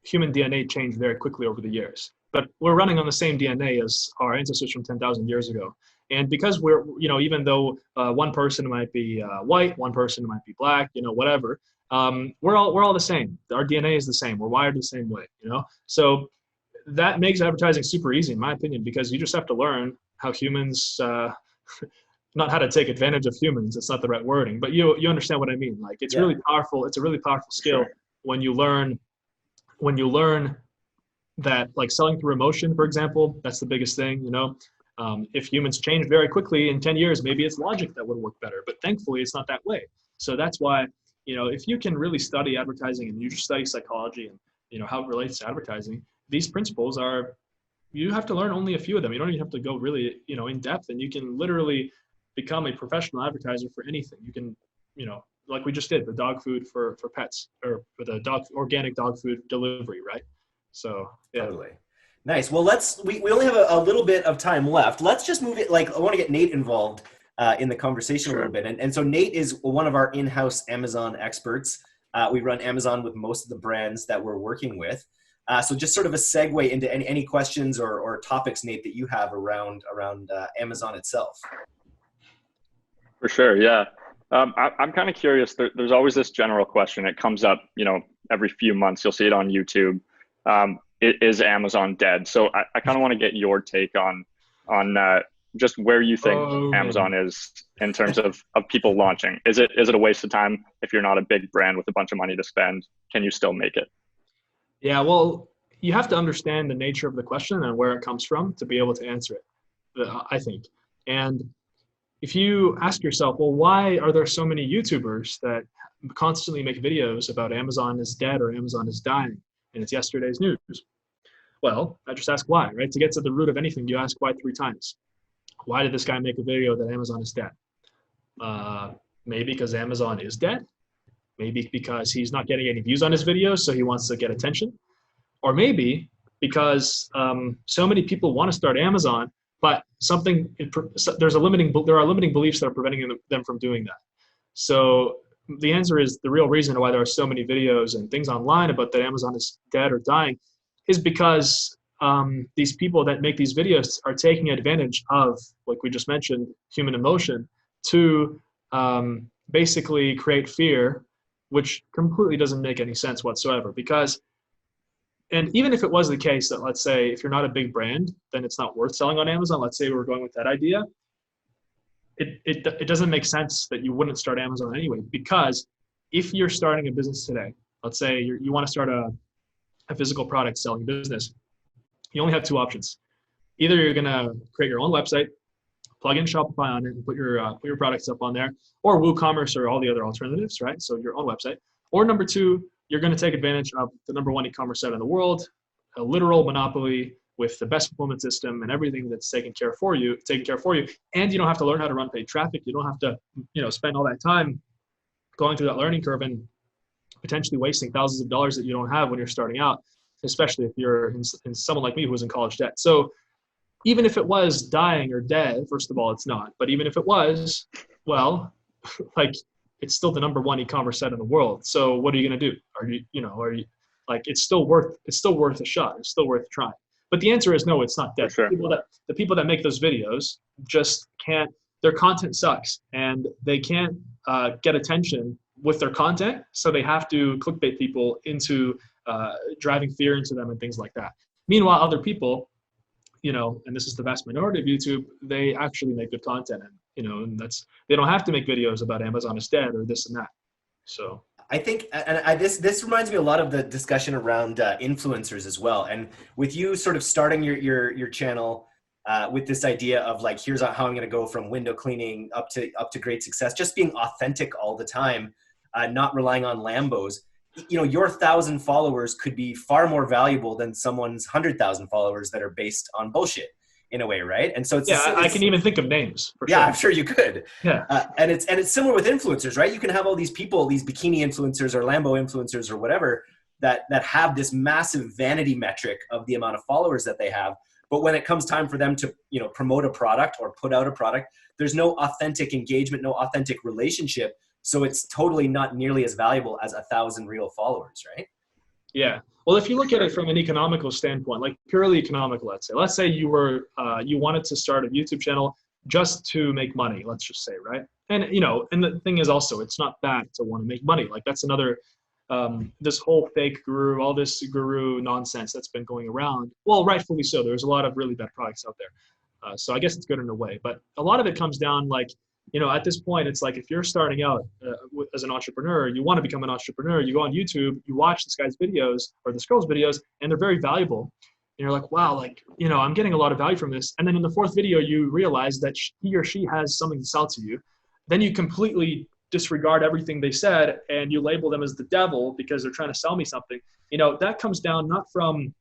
human DNA changed very quickly over the years. But we're running on the same DNA as our ancestors from 10,000 years ago. And because we're, even though one person might be white, one person might be black, whatever, we're all the same. Our DNA is the same. We're wired the same way, So that makes advertising super easy, in my opinion, because you just have to learn how humans, not how to take advantage of humans. It's not the right wording, but you understand what I mean. Like it's really powerful. It's a really powerful skill when you learn that, like selling through emotion, for example, that's the biggest thing, if humans change very quickly in 10 years, maybe it's logic that would work better, but thankfully it's not that way. So that's why, if you can really study advertising and you just study psychology and, how it relates to advertising, these principles you have to learn only a few of them. You don't even have to go really, in depth, and you can literally become a professional advertiser for anything. You can, like we just did, the dog food for pets, or for the organic dog food delivery, right? So yeah. Totally. Nice. Well, we only have a little bit of time left. Let's just move it. Like, I want to get Nate involved in the conversation a little bit. And so Nate is one of our in-house Amazon experts. We run Amazon with most of the brands that we're working with. So just sort of a segue into any questions or topics, Nate, that you have around Amazon itself. For sure. Yeah. I'm kind of curious. There's always this general question. It comes up, every few months. You'll see it on YouTube. Is Amazon dead? So I kind of want to get your take on just where you think Amazon is in terms of people launching. Is it a waste of time if you're not a big brand with a bunch of money to spend? Can you still make it? Yeah, well, you have to understand the nature of the question and where it comes from to be able to answer it, I think. And if you ask yourself, well, why are there so many YouTubers that constantly make videos about Amazon is dead or Amazon is dying, and it's yesterday's news? Well, I just ask why, right? To get to the root of anything, you ask why 3 times. Why did this guy make a video that Amazon is dead? Maybe because Amazon is dead. Maybe because he's not getting any views on his videos, so he wants to get attention. Or maybe because so many people want to start Amazon, but there are limiting beliefs that are preventing them from doing that. So the answer is, the real reason why there are so many videos and things online about that Amazon is dead or dying is because these people that make these videos are taking advantage of, like we just mentioned, human emotion to basically create fear which completely doesn't make any sense whatsoever. Because, and even if it was the case that, let's say, if you're not a big brand, then it's not worth selling on Amazon. Let's say we're going with that idea. It doesn't make sense that you wouldn't start Amazon anyway, because if you're starting a business today, let's say you want to start a physical product selling business, you only have two options. Either you're going to create your own website, plug in Shopify on it, and put your products up on there, or WooCommerce or all the other alternatives, right? So your own website. Or number two, you're going to take advantage of the number one e-commerce site in the world, a literal monopoly with the best fulfillment system and everything that's taken care for you, and you don't have to learn how to run paid traffic. You don't have to, spend all that time going through that learning curve and potentially wasting thousands of dollars that you don't have when you're starting out, especially if you're in someone like me who was in college debt. So even if it was dying or dead, first of all, it's not. But even if it was, well, like, it's still the number one e-commerce site in the world. So what are you going to do? Are you like, it's still worth a shot. It's still worth trying. But the answer is no, it's not dead. Sure. The people that make those videos just can't, their content sucks, and they can't get attention with their content. So they have to clickbait people into driving fear into them and things like that. Meanwhile, other people, and this is the vast minority of YouTube, they actually make good content, and they don't have to make videos about Amazon is dead or this and that. So I think, and this reminds me a lot of the discussion around influencers as well. And with you sort of starting your channel with this idea of like, here's how I'm going to go from window cleaning up to great success, just being authentic all the time, not relying on Lambos. Your 1,000 followers could be far more valuable than someone's 100,000 followers that are based on bullshit in a way, right? And so I can even think of names. For yeah, sure. I'm sure you could. Yeah, and it's similar with influencers, right? You can have all these people, these bikini influencers or Lambo influencers or whatever, that have this massive vanity metric of the amount of followers that they have. But when it comes time for them to promote a product or put out a product, there's no authentic engagement, no authentic relationship. So it's totally not nearly as valuable as 1,000 real followers, right? Yeah. Well, if you look at it from an economical standpoint, like purely economical, let's say you wanted to start a YouTube channel just to make money, let's just say, right? And, and the thing is also, it's not bad to want to make money. Like, that's another, this whole fake guru, all this guru nonsense that's been going around. Well, rightfully so. There's a lot of really bad products out there. So I guess it's good in a way, but a lot of it comes down, like, at this point, it's like, if you're starting out as an entrepreneur, you want to become an entrepreneur, you go on YouTube, you watch this guy's videos or this girl's videos, and they're very valuable. And you're like, wow, like, I'm getting a lot of value from this. And then in the fourth video, you realize that he or she has something to sell to you. Then you completely disregard everything they said, and you label them as the devil because they're trying to sell me something. That comes down not from,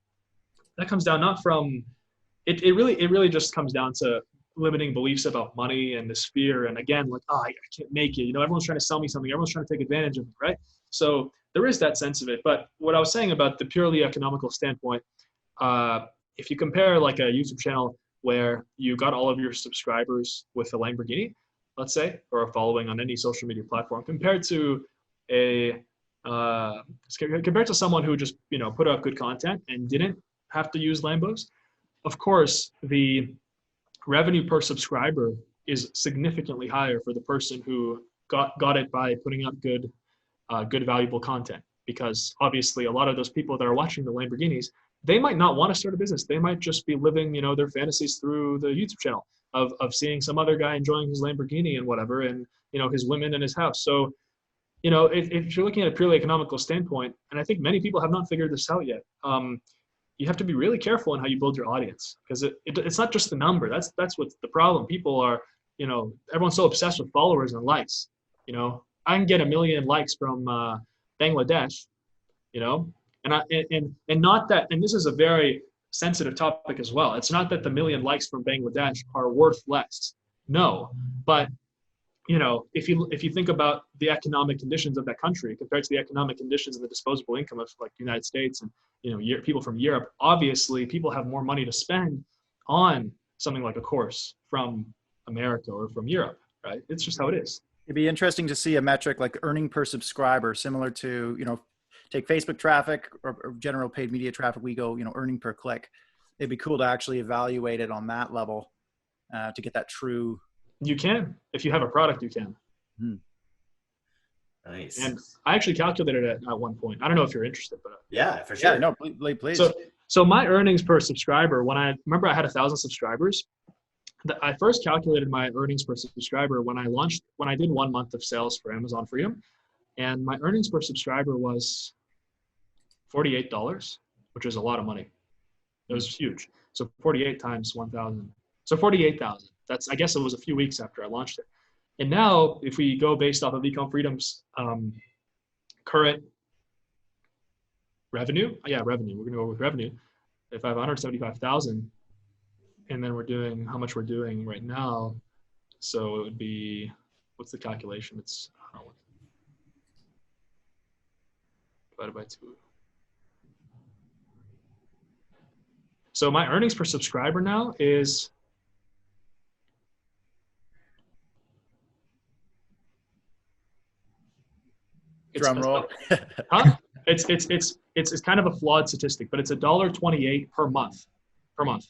it really just comes down to limiting beliefs about money and this fear. And again, like, I can't make it. Everyone's trying to sell me something. Everyone's trying to take advantage of me, right? So there is that sense of it. But what I was saying about the purely economical standpoint, if you compare like a YouTube channel where you got all of your subscribers with a Lamborghini, let's say, or a following on any social media platform, compared to someone who just, put out good content and didn't have to use Lambos, of course, the revenue per subscriber is significantly higher for the person who got it by putting out good valuable content. Because obviously a lot of those people that are watching the Lamborghinis, they might not want to start a business. They might just be living, their fantasies through the YouTube channel of seeing some other guy enjoying his Lamborghini and whatever, and his women and his house. So, if you're looking at a purely economical standpoint, and I think many people have not figured this out yet, you have to be really careful in how you build your audience, because it's not just the number. That's what's the problem. People are, everyone's so obsessed with followers and likes. I can get 1 million likes from Bangladesh, and not that. And this is a very sensitive topic as well. It's not that the 1 million likes from Bangladesh are worth less. No, but if you think about the economic conditions of that country compared to the economic conditions and the disposable income of like the United States and people from Europe, obviously people have more money to spend on something like a course from America or from Europe, right? It's just how it is. It'd be interesting to see a metric like earning per subscriber, similar to, take Facebook traffic or general paid media traffic. We go, earning per click. It'd be cool to actually evaluate it on that level to get that true. You can. If you have a product, you can. Nice. And I actually calculated it at one point. I don't know if you're interested, but Yeah, for sure. Yeah, no, please. so my earnings per subscriber, when I remember I had 1,000 subscribers, I first calculated my earnings per subscriber when I did 1 month of sales for Amazon Freedom, and my earnings per subscriber was $48, which is a lot of money. It was huge. So 48 times 1,000. So 48,000. I guess it was a few weeks after I launched it. And now if we go based off of Ecom Freedom's current revenue, we're going to go with revenue. If I have 175,000 and then we're doing how much we're doing right now. So it would be, what's the calculation? It's, I don't know, divided by 2. So my earnings per subscriber now is Drum roll. Huh? It's kind of a flawed statistic, but it's $1.28 per month.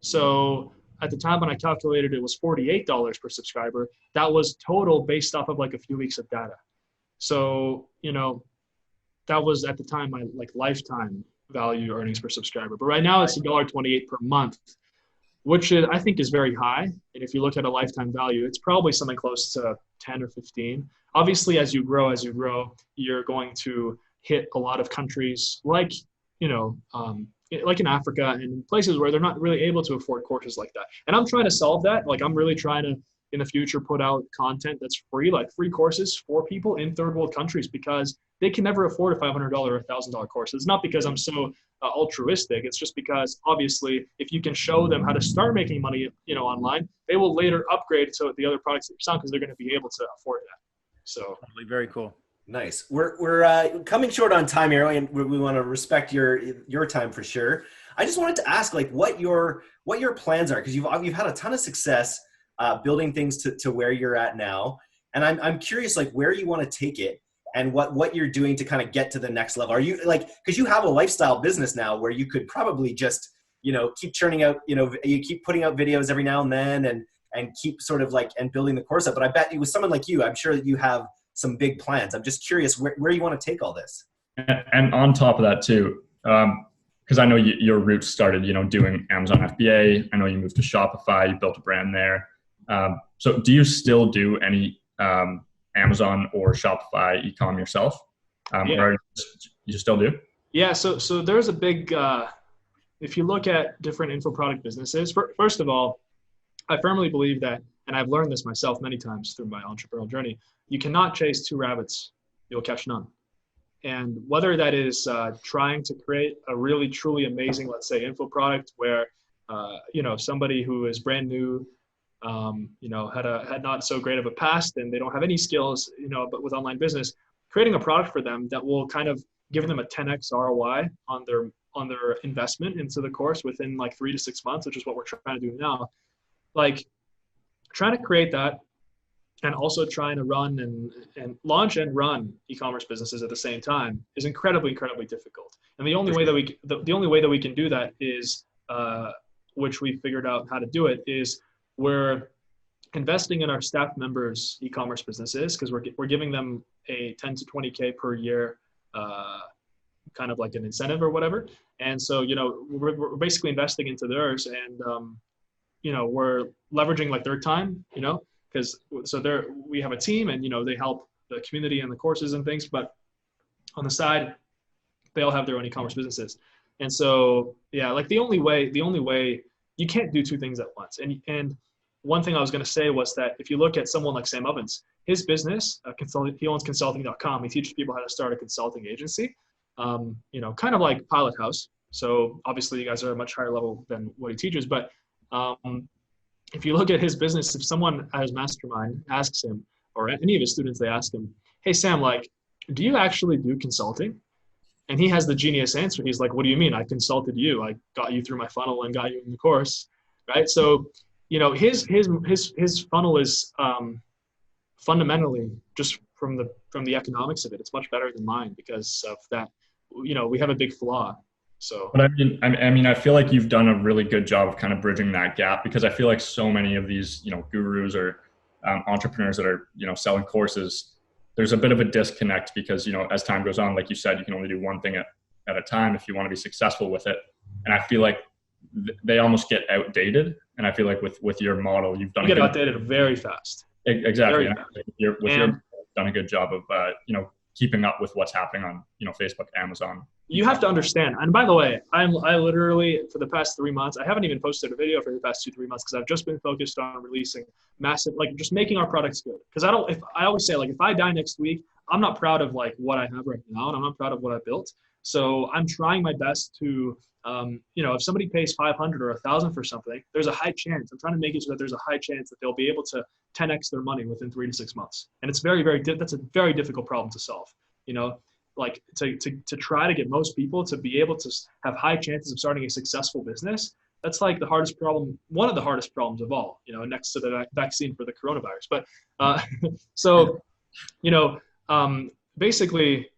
So at the time when I calculated it was $48 per subscriber. That was total based off of like a few weeks of data. So, that was at the time my like lifetime value earnings per subscriber. But right now it's $1.28 per month, which I think is very high. And if you look at a lifetime value, it's probably something close to 10 or 15. Obviously, as you grow, you're going to hit a lot of countries like, like in Africa and places where they're not really able to afford courses like that. And I'm trying to solve that. Like I'm really trying to, in the future, put out content that's free, like free courses for people in third world countries, because they can never afford a $500 or $1,000 course. It's not because I'm so altruistic. It's just because obviously if you can show them how to start making money, online, they will later upgrade to the other products that you're selling because they're going to be able to afford that. So very cool. Nice. We're coming short on time here, and we want to respect your time for sure. I just wanted to ask, like, what your plans are, because you've had a ton of success building things to where you're at now, and I'm curious, like, where you want to take it and what you're doing to kind of get to the next level. Are you like, because you have a lifestyle business now where you could probably just keep churning out, you keep putting out videos every now and then and keep sort of like and building the course up. But I bet with someone like you, I'm sure that you have some big plans. I'm just curious where you want to take all this. And on top of that too, because I know your roots started, doing Amazon FBA. I know you moved to Shopify, you built a brand there. So do you still do any Amazon or Shopify e-com yourself? Yeah. Or you still do? Yeah. So there's a big, if you look at different info product businesses, first of all, I firmly believe that, and I've learned this myself many times through my entrepreneurial journey, you cannot chase 2 rabbits, you'll catch none. And whether that is trying to create a really, truly amazing, let's say, info product where, somebody who is brand new, had not so great of a past and they don't have any skills, but with online business, creating a product for them that will kind of give them a 10x ROI on their investment into the course within like 3 to 6 months, which is what we're trying to do now. Like trying to create that and also trying to run and launch and run e-commerce businesses at the same time is incredibly, incredibly difficult. And the only way that we can do that is, which we figured out how to do it, is we're investing in our staff members' e-commerce businesses, because we're giving them a 10 to 20K per year, kind of like an incentive or whatever. And so, we're basically investing into theirs, and we're leveraging like their time, because we have a team and, they help the community and the courses and things, but on the side, they all have their own e-commerce businesses. And so, yeah, like the only way you can't do 2 things at once. And one thing I was going to say was that if you look at someone like Sam Ovens, his business, he owns consulting.com. He teaches people how to start a consulting agency, kind of like Pilot House. So obviously you guys are at a much higher level than what he teaches, but if you look at his business, if someone at his mastermind asks him, or any of his students, they ask him, hey, Sam, like, do you actually do consulting? And he has the genius answer. He's like, what do you mean? I consulted you. I got you through my funnel and got you in the course, right? So, his funnel is fundamentally just from the economics of it. It's much better than mine because of that. We have a big flaw. So, but I mean, I feel like you've done a really good job of kind of bridging that gap, because I feel like so many of these, gurus or entrepreneurs that are, selling courses, there's a bit of a disconnect because, as time goes on, like you said, you can only do one thing at a time if you want to be successful with it. And I feel like they almost get outdated. And I feel like with your model, you've done You get outdated very fast. Exactly. Very fast. You've done a good job of, keeping up with what's happening on, Facebook, Amazon. You have to understand. And by the way, I literally, for the past 3 months, I haven't even posted a video for the past 2-3 months because I've just been focused on releasing massive, like just making our products good. Because I always say, like, if I die next week, I'm not proud of like what I have right now, and I'm not proud of what I built. So I'm trying my best to, if somebody pays 500 or 1,000 for something, there's a high chance. I'm trying to make it so that there's a high chance that they'll be able to 10x their money within 3 to 6 months. And it's that's a very difficult problem to solve. Like to try to get most people to be able to have high chances of starting a successful business. That's like the hardest problem, one of the hardest problems of all, next to the vaccine for the coronavirus. But basically,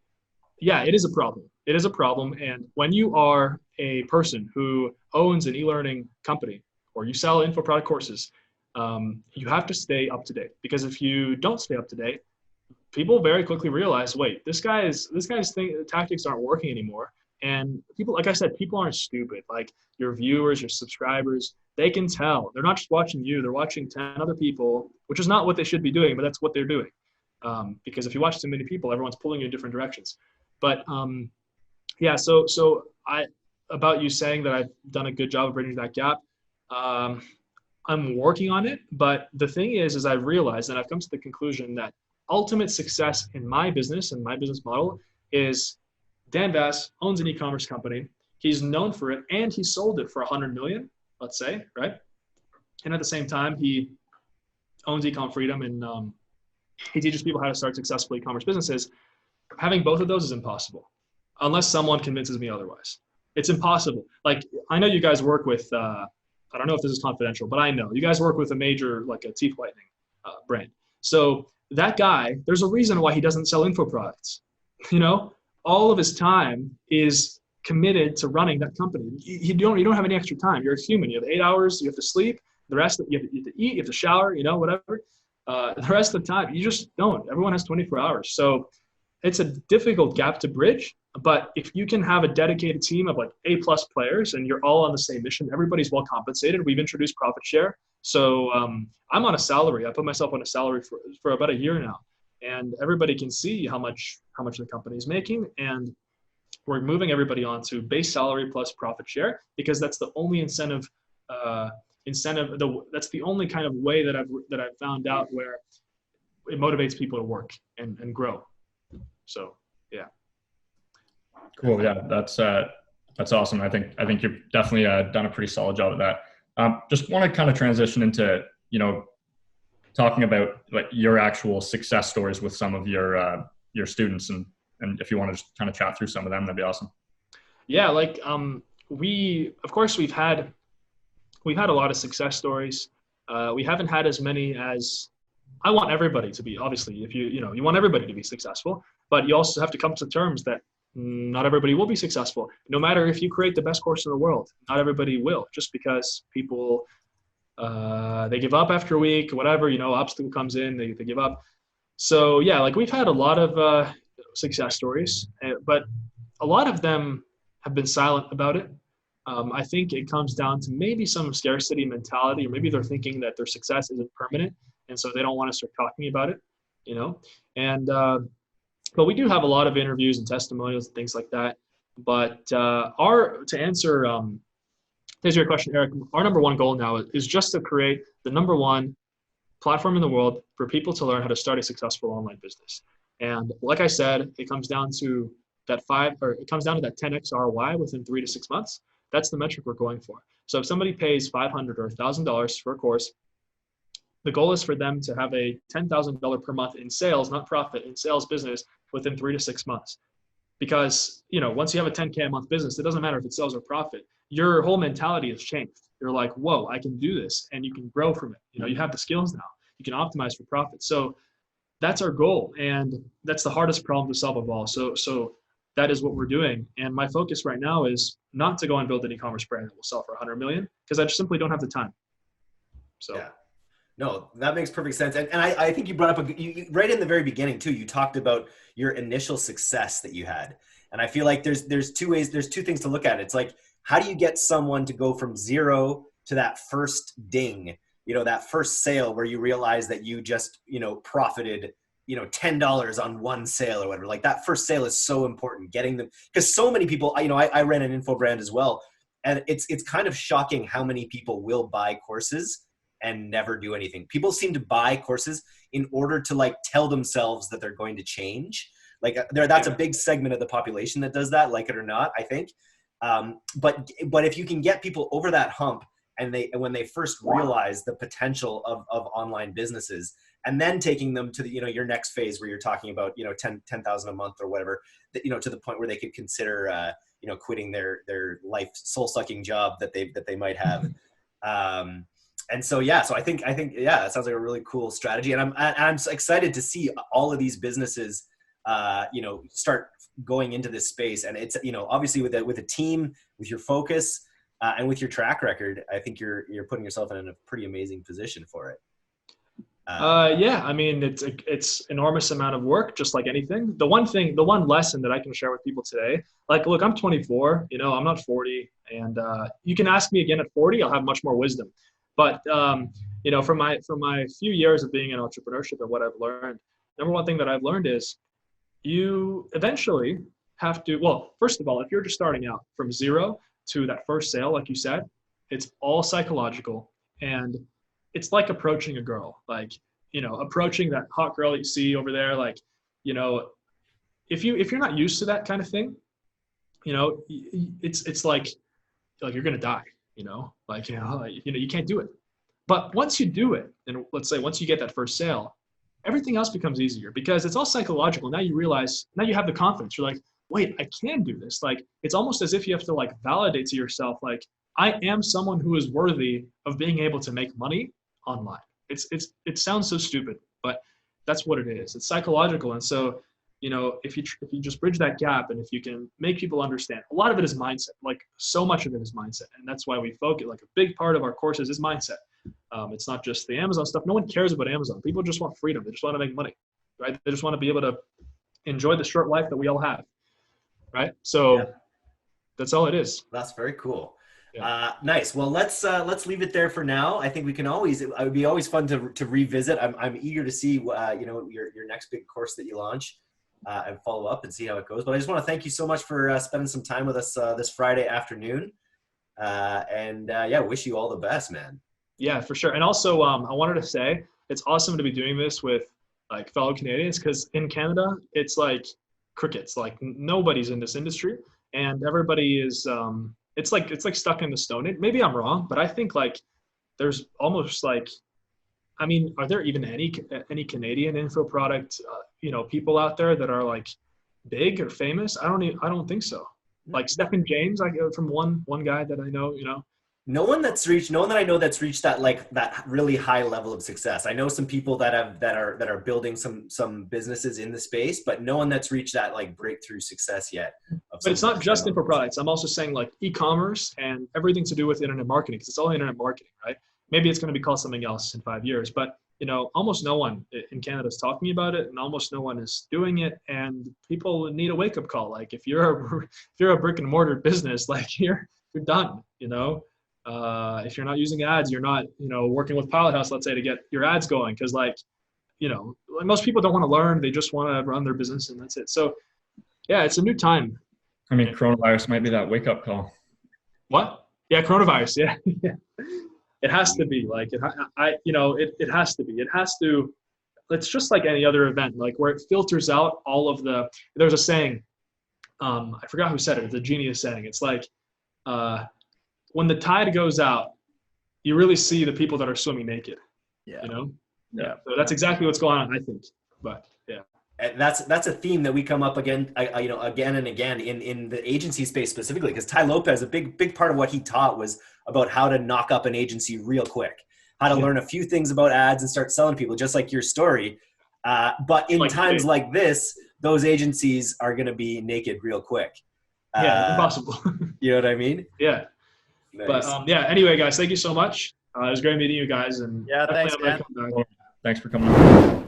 yeah, it is a problem. It is a problem. And when you are a person who owns an e-learning company or you sell info product courses, you have to stay up to date, because if you don't stay up to date, people very quickly realize, wait, this guy's tactics aren't working anymore. And people, like I said, people aren't stupid. Like your viewers, your subscribers, they can tell. They're not just watching you, they're watching 10 other people, which is not what they should be doing, but that's what they're doing. Because if you watch too many people, everyone's pulling you in different directions. But so about you saying that I've done a good job of bridging that gap, I'm working on it. But the thing is I've realized, and I've come to the conclusion that ultimate success in my business and my business model is Dan Vas owns an e-commerce company. He's known for it, and he sold it for 100 million, let's say, right? And at the same time, he owns Ecom Freedom, and he teaches people how to start successful e-commerce businesses. Having both of those is impossible unless someone convinces me otherwise. It's impossible. Like, I know you guys work with, I don't know if this is confidential, but I know you guys work with a major, like a teeth whitening brand. So that guy, there's a reason why he doesn't sell info products. All of his time is committed to running that company. You don't have any extra time. You're a human. You have 8 hours. You have to sleep. The rest, you have to eat. You have to shower. whatever. The rest of the time, you just don't. Everyone has 24 hours. So it's a difficult gap to bridge. But if you can have a dedicated team of like A+ players and you're all on the same mission, everybody's well compensated. We've introduced profit share. So I'm on a salary. I put myself on a salary for about a year now, and everybody can see how much the company is making. And we're moving everybody on to base salary plus profit share, because that's the only incentive. That's the only kind of way that I've found out where it motivates people to work and grow. So yeah. Cool. Yeah, that's awesome. I think you've definitely done a pretty solid job of that. Just want to kind of transition into, talking about like your actual success stories with some of your students, and if you want to just kind of chat through some of them, that'd be awesome. Yeah, like we've had a lot of success stories. We haven't had as many as I want everybody to be. Obviously, if you want everybody to be successful, but you also have to come to terms that not everybody will be successful. No matter if you create the best course in the world, not everybody will, just because people, they give up after a week, whatever, obstacle comes in, they give up. So yeah, like we've had a lot of success stories, but a lot of them have been silent about it. I think it comes down to maybe some scarcity mentality, or maybe they're thinking that their success isn't permanent, and so they don't want to start talking about it, and but we do have a lot of interviews and testimonials and things like that. But to answer your question, Eric, our number one goal now is just to create the number one platform in the world for people to learn how to start a successful online business. And like I said, it comes down to that 10x ROI within 3 to 6 months. That's the metric we're going for. So if somebody pays $500 or $1,000 for a course, the goal is for them to have a $10,000 per month in sales, not profit, in sales business within 3 to 6 months. Because, once you have a 10K a month business, it doesn't matter if it's sales or profit. Your whole mentality has changed. You're like, whoa, I can do this, and you can grow from it. You have the skills now. You can optimize for profit. So that's our goal, and that's the hardest problem to solve of all. So that is what we're doing. And my focus right now is not to go and build an e-commerce brand that will sell for 100 million, because I just simply don't have the time. So. Yeah. No, that makes perfect sense. And I think you brought up right in the very beginning too, you talked about your initial success that you had. And I feel like there's two things to look at. It's like, how do you get someone to go from zero to that first ding, that first sale where you realize that you just, profited, $10 on one sale or whatever. Like that first sale is so important, getting them, because so many people, I ran an info brand as well. And it's kind of shocking how many people will buy courses and never do anything. People seem to buy courses in order to like tell themselves that they're going to change. Like that's a big segment of the population that does that, like it or not, I think. But if you can get people over that hump and when they first realize the potential of online businesses, and then taking them to the, your next phase where you're talking about, 10,000 a month or whatever, to the point where they could consider, quitting their life soul sucking job that they might have. And so, so I think, it sounds like a really cool strategy. And I'm excited to see all of these businesses, start going into this space. And it's, obviously with a team, with your focus, and with your track record, I think you're putting yourself in a pretty amazing position for it. I mean, it's enormous amount of work, just like anything. The one lesson that I can share with people today, like, look, I'm 24, I'm not 40, and you can ask me again at 40, I'll have much more wisdom. But from my few years of being in entrepreneurship and what I've learned, number one thing that I've learned is you eventually have to, well, first of all, if you're just starting out from zero to that first sale, like you said, it's all psychological, and it's like approaching a girl, like, approaching that hot girl that you see over there. Like, if you're not used to that kind of thing, it's like you're going to die, you can't do it. But once you do it, and let's say once you get that first sale, everything else becomes easier because it's all psychological. Now you realize, now you have the confidence. You're like, wait, I can do this. Like, it's almost as if you have to like validate to yourself, like, I am someone who is worthy of being able to make money online. It sounds so stupid, but that's what it is. It's psychological. And so, if you just bridge that gap, and if you can make people understand, a lot of it is mindset. Like, so much of it is mindset. And that's why we focus, like, a big part of our courses is mindset. It's not just the Amazon stuff. No one cares about Amazon. People just want freedom. They just want to make money, right? They just want to be able to enjoy the short life that we all have, right? So that's all it is. That's very cool. Yeah. Nice. Well, let's leave it there for now. I think we can always, it would be always fun to revisit. I'm eager to see, your next big course that you launch, and follow up and see how it goes. But I just want to thank you so much for spending some time with us this Friday afternoon. Wish you all the best, man. Yeah, for sure. And also, I wanted to say it's awesome to be doing this with like fellow Canadians, because in Canada, it's like crickets. Like, nobody's in this industry, and everybody is, it's like stuck in the stone age. Maybe I'm wrong, but I think like there's almost like, I mean, are there even any Canadian info product, people out there that are like big or famous? I don't think so. Like Stephen James, from one guy that I know, No one that I know that's reached that really high level of success. I know some people that are building some businesses in the space, but no one that's reached that like breakthrough success yet. But it's not just info products. I'm also saying like e-commerce and everything to do with internet marketing, because it's all internet marketing, right? Maybe it's going to be called something else in 5 years, but almost no one in Canada is talking about it, and almost no one is doing it. And people need a wake up call. Like, if you're a brick and mortar business, like you're done. If you're not using ads, you're not, working with Pilot House, let's say, to get your ads going. Cause like most people don't want to learn. They just want to run their business, and that's it. So yeah, it's a new time. I mean, coronavirus might be that wake up call. What? Yeah. Coronavirus. Yeah. It has to be like, it has to be, it's just like any other event, like where it filters out all of there's a saying, I forgot who said it. It's a genius saying. It's like, when the tide goes out, you really see the people that are swimming naked. Yeah. Yeah. So that's exactly what's going on, I think. But yeah. And that's a theme that we come up again and again in the agency space specifically, because Ty Lopez, a big part of what he taught was about how to knock up an agency real quick, how to learn a few things about ads and start selling people, just like your story. But in times like this, those agencies are going to be naked real quick. Yeah, impossible. You know what I mean? Yeah. Nice. But anyway, guys, thank you so much. It was great meeting you guys, and Yeah, thanks, definitely I'm gonna Dan. come back. Thanks for coming on.